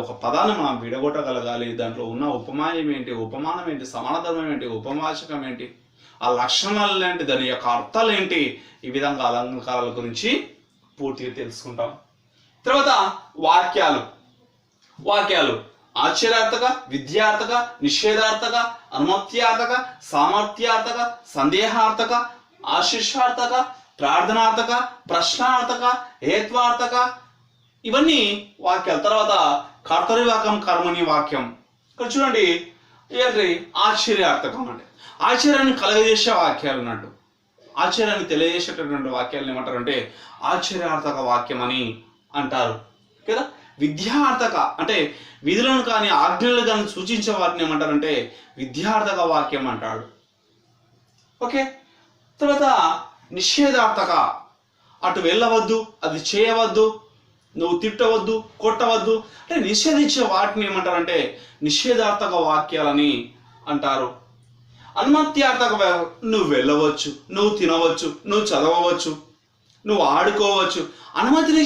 ఒక పదాన్ని మనం విడగొట్టగలగాలి. దాంట్లో ఉన్న ఉపమానం ఏంటి, ఉపమానం ఏంటి, సమానధర్మం ఏంటి, ఉపమాచకం ఏంటి, ఆ లక్షణాలు ఏంటి, దాని యొక్క అర్థాలు ఏంటి, ఈ విధంగా అలంకారాల గురించి పూర్తిగా తెలుసుకుంటాం. తర్వాత వాక్యాలు ఆశ్చర్యార్థక, విద్యార్థక, నిషేధార్థక, అనుమత్యార్థక, సామర్థ్యార్థక, సందేహార్థక, ఆశిష్టార్థక, ప్రార్థనార్థక, ప్రశ్నార్థక, హేత్వార్థక, ఇవన్నీ వాక్యాలు. తర్వాత కర్తరివాక్యం, కర్మని వాక్యం. ఇక్కడ చూడండి, ఏంటి ఆశ్చర్యార్థకం అంటే ఆశ్చర్యాన్ని కలగజేసే వాక్యాలు అన్నట్టు. ఆశ్చర్యాన్ని తెలియజేసేటటువంటి వాక్యాలను ఏమంటారంటే ఆశ్చర్యార్థక వాక్యం అని అంటారు కదా. విద్యార్థక అంటే విధులను కానీ ఆజ్ఞలను కానీ సూచించే వాటిని ఏమంటారంటే విద్యార్థక వాక్యం అంటాడు. ఓకే, తర్వాత నిషేధార్థక, అటు వెళ్ళవద్దు, అది చేయవద్దు, నువ్వు తిట్టవద్దు, కొట్టవద్దు అంటే నిషేధించే వాటిని ఏమంటారంటే నిషేధార్థక వాక్యాలని అంటారు. అనుమత్యార్థక, నువ్వు వెళ్ళవచ్చు, నువ్వు తినవచ్చు, నువ్వు చదవవచ్చు, నువ్వు ఆడుకోవచ్చు, అనుమతిని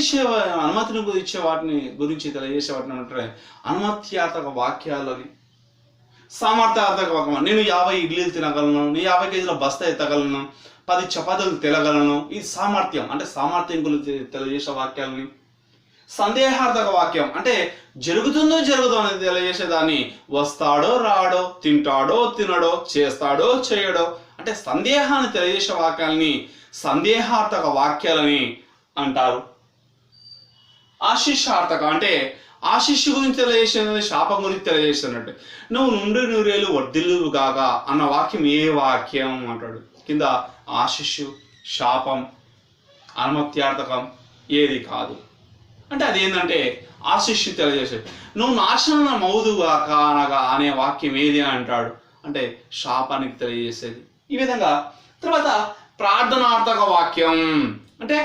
ఇచ్చే వాటిని గురించి తెలియజేసే వాటిని అంటే అనుమత్యార్థక వాక్యాలని. సామర్థ్యార్థక వాక్యం, నేను 50 ఇడ్లీలు తినగలను, నేను 50 కేజీల బస్తా ఎత్తగలను, 10 చపాతీలు తినగలను. ఇది సామర్థ్యం అంటే సామర్థ్యం గురించి తెలియజేసే వాక్యాలని. సందేహార్థక వాక్యం అంటే జరుగుతుందో అని తెలియజేసేదాన్ని వస్తాడో రాడో, తింటాడో తినడో, చేస్తాడో చేయడో అంటే సందేహాన్ని తెలియజేసే వాక్యాలని సందేహార్థక వాక్యాలని అంటారు. ఆశిష్టార్థక అంటే ఆశిష్యు గురించి తెలియజేసేది, శాపం గురించి తెలియజేస్తున్నట్టు. నువ్వు నుండి నూరేళ్ళు వర్ధిల్లు గాక అన్న వాక్యం ఏ వాక్యం అంటాడు. కింద ఆశిష్యు, శాపం, అనుమత్యార్థకం ఏది కాదు. అంటే అదేంటంటే ఆశిష్యు తెలియజేసేది. నువ్వు నాశనం మౌదుగాక అనగా అనే వాక్యం ఏది అని అంటాడు. అంటే శాపానికి తెలియజేసేది. ఈ విధంగా తర్వాత ప్రార్థనార్థక వాక్యం అంటే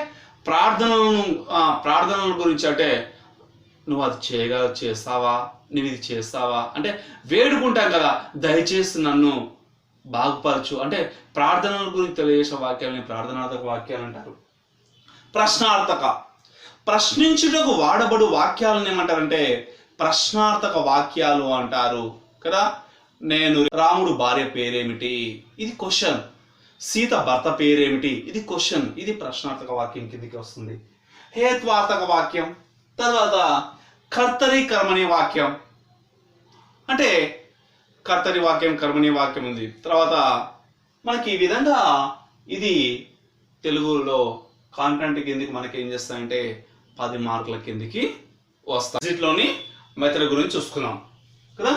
ప్రార్థనల గురించి అంటే నువ్వు అది చేస్తావా, నువ్వు ఇది చేస్తావా అంటే వేడుకుంటాం కదా, దయచేసి నన్ను బాగుపరచు అంటే ప్రార్థనల గురించి తెలియజేసే వాక్యాలని ప్రార్థనార్థక వాక్యాలు అంటారు. ప్రశ్నించుటకు వాడబడు వాక్యాలను ఏమంటారంటే ప్రశ్నార్థక వాక్యాలు అంటారు కదా. నేను రాముడు భార్య పేరేమిటి, ఇది క్వశ్చన్. సీత భర్త పేరేమిటి, ఇది క్వశ్చన్. ఇది ప్రశ్నార్థక వాక్యం కిందికి వస్తుంది. హేత్వార్థక వాక్యం, తర్వాత కర్తరి కర్మణి వాక్యం, అంటే కర్తరి వాక్యం కర్మణి వాక్యం ఉంది. తర్వాత మనకి ఈ విధంగా ఇది తెలుగులో కాంటెంట్ కిందికి మనకి ఏం చేస్తాయంటే 10 మార్కుల కిందికి వస్తాయి. వీటిలోని మెథడ్ గురించి చూసుకున్నాం కదా.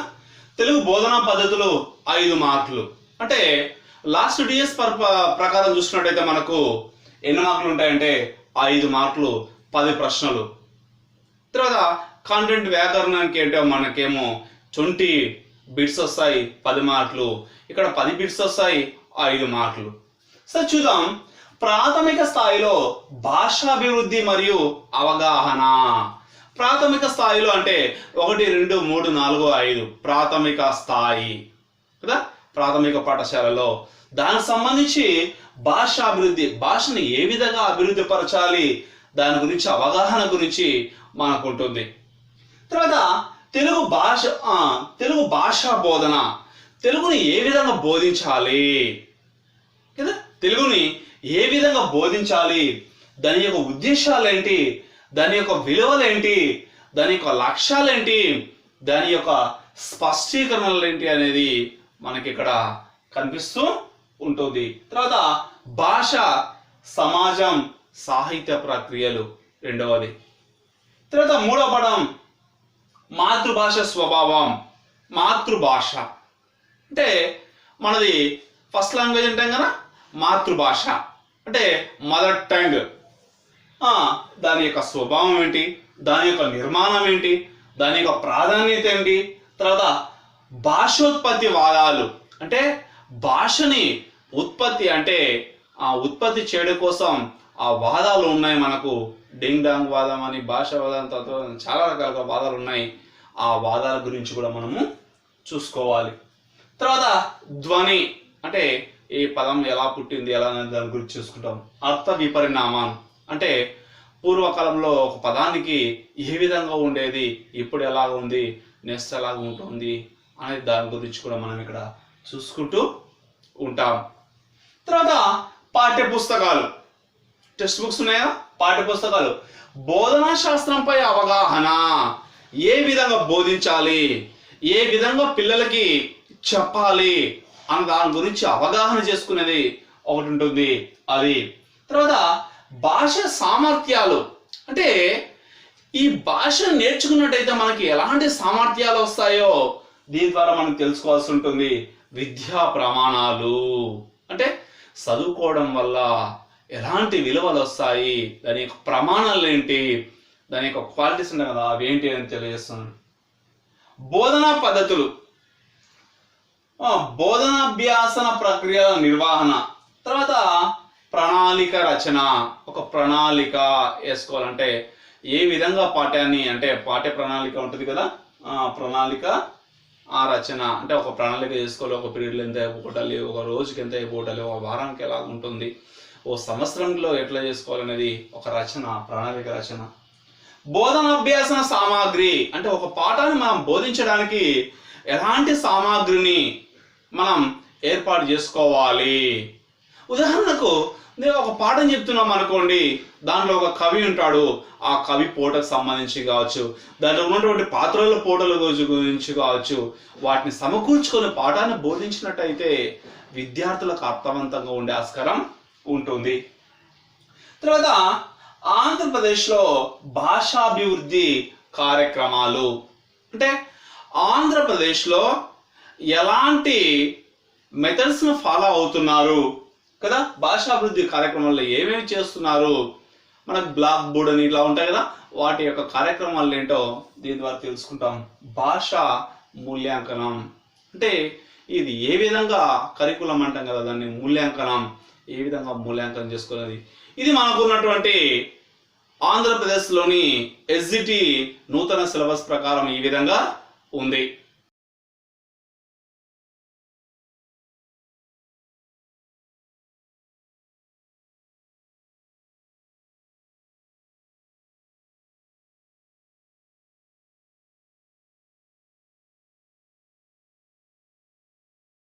తెలుగు బోధనా పద్ధతులు 5 మార్కులు, అంటే లాస్ట్ డిఎస్ ప్రకారం చూసినట్టయితే మనకు ఎన్ని మార్కులు ఉంటాయంటే 5 మార్కులు, 10 ప్రశ్నలు. తర్వాత కాంటెంట్ వ్యాకరణానికి అంటే మనకేమో 20 బిట్స్ వస్తాయి, 10 మార్కులు. ఇక్కడ 10 బిట్స్ వస్తాయి, 5 మార్కులు. సరే చూద్దాం. ప్రాథమిక స్థాయిలో భాషాభివృద్ధి మరియు అవగాహన. ప్రాథమిక స్థాయిలో అంటే 1, 2, 3, 4, 5 ప్రాథమిక స్థాయి కదా, ప్రాథమిక పాఠశాలలో. దానికి సంబంధించి భాషాభివృద్ధి, భాషను ఏ విధంగా అభివృద్ధి పరచాలి దాని గురించి అవగాహన గురించి మనకు ఉంటుంది. తర్వాత తెలుగు భాషా బోధన, తెలుగుని ఏ విధంగా బోధించాలి కదా, తెలుగుని ఏ విధంగా బోధించాలి, దాని యొక్క ఉద్దేశాలు ఏంటి, దాని యొక్క విలువలు ఏంటి, దాని యొక్క లక్ష్యాలు ఏంటి, దాని యొక్క స్పష్టీకరణలు ఏంటి అనేది మనకి ఇక్కడ కనిపిస్తూ ఉంటుంది. తర్వాత భాష, సమాజం, సాహిత్య ప్రక్రియలు రెండవది. తర్వాత మూడవ పదం మాతృభాష స్వభావం. మాతృభాష అంటే మనది ఫస్ట్ లాంగ్వేజ్ అంటాం కదా, మాతృభాష అంటే మదర్ టంగ్. దాని యొక్క స్వభావం ఏంటి, దాని యొక్క నిర్మాణం ఏంటి, దాని యొక్క ప్రాధాన్యత ఏంటి. తర్వాత భాషోత్పత్తి వాదాలు, అంటే భాషని ఉత్పత్తి, అంటే ఆ ఉత్పత్తి చేయడం కోసం ఆ వాదాలు ఉన్నాయి మనకు. డింగ్ డాంగ్ వాదం అని, భాష వాదం, తత్వం, చాలా రకాల వాదాలు ఉన్నాయి. ఆ వాదాల గురించి కూడా మనము చూసుకోవాలి. తర్వాత ధ్వని, అంటే ఈ పదం ఎలా పుట్టింది ఎలా అనేది దాని గురించి చూసుకుంటాం. అర్థ విపరిణామం, అంటే పూర్వకాలంలో ఒక పదానికి ఏ విధంగా ఉండేది, ఇప్పుడు ఎలాగ ఉంది, నెక్స్ట్ ఎలాగ ఉంటుంది అనేది దాని గురించి కూడా మనం ఇక్కడ చూసుకుంటూ ఉంటాం. తర్వాత పాఠ్య పుస్తకాలు, టెక్స్ట్ బుక్స్ ఉన్నాయా, పాఠ్య పుస్తకాలు. బోధనా శాస్త్రంపై అవగాహన, ఏ విధంగా బోధించాలి, ఏ విధంగా పిల్లలకి చెప్పాలి అని దాని గురించి అవగాహన చేసుకునేది ఒకటి ఉంటుంది అది. తర్వాత భాష సామర్థ్యాలు, అంటే ఈ భాష నేర్చుకున్నట్టయితే మనకి ఎలాంటి సామర్థ్యాలు వస్తాయో దీని ద్వారా మనం తెలుసుకోవాల్సి ఉంటుంది. విద్యా ప్రమాణాలు, అంటే చదువుకోవడం వల్ల ఎలాంటి విలువలు వస్తాయి, దాని యొక్క ప్రమాణాలు ఏంటి, దాని యొక్క క్వాలిటీస్ ఉంటాయి కదా అవి ఏంటి అని తెలియజేస్తున్నాను. బోధనా పద్ధతులు, బోధనాభ్యాసన ప్రక్రియల నిర్వహణ. తర్వాత ప్రణాళిక రచన, ఒక ప్రణాళిక వేసుకోవాలంటే ఏ విధంగా పాఠ్యాన్ని, అంటే పాఠ్య ప్రణాళిక ఉంటుంది కదా, ప్రణాళిక ఆ రచన అంటే ఒక ప్రణాళిక చేసుకోవాలి. ఒక పీరియడ్లో ఎంత అయిపోటాలి, ఒక రోజుకి ఎంత అయిపోటాలి, ఒక వారానికి ఎలా ఉంటుంది, ఓ సంవత్సరంలో ఎట్లా చేసుకోవాలనేది ఒక రచన, ప్రణాళిక రచన. బోధనాభ్యాసన సామాగ్రి, అంటే ఒక పాఠాన్ని మనం బోధించడానికి ఎలాంటి సామాగ్రిని మనం ఏర్పాటు చేసుకోవాలి. ఉదాహరణకు నేను ఒక పాఠం చెప్తున్నాం అనుకోండి, దాంట్లో ఒక కవి ఉంటాడు, ఆ కవి పోటకు సంబంధించి కావచ్చు, దాంట్లో ఉన్నటువంటి పాత్రల పోటల గురించి కావచ్చు, వాటిని సమకూర్చుకొని పాఠాన్ని బోధించినట్టయితే విద్యార్థులకు అర్థవంతంగా ఉండే ఆస్కారం ఉంటుంది. తర్వాత ఆంధ్రప్రదేశ్లో భాషాభివృద్ధి కార్యక్రమాలు, అంటే ఆంధ్రప్రదేశ్లో ఎలాంటి మెథడ్స్ను ఫాలో అవుతున్నారు కదా, భాషాభివృద్ధి కార్యక్రమాల్లో ఏమేమి చేస్తున్నారు, మనకు బ్లాక్ బోర్డ్ అని ఇలా ఉంటాయి కదా, వాటి యొక్క కార్యక్రమాలు ఏంటో దీని ద్వారా తెలుసుకుంటాం. భాష మూల్యాంకనం, అంటే ఇది ఏ విధంగా కరికులం అంటాం కదా, దాన్ని మూల్యాంకనం ఏ విధంగా మూల్యాంకనం చేసుకునేది. ఇది మనకు ఉన్నటువంటి ఆంధ్రప్రదేశ్లోని ఎస్జిటి నూతన సిలబస్ ప్రకారం ఈ విధంగా ఉంది.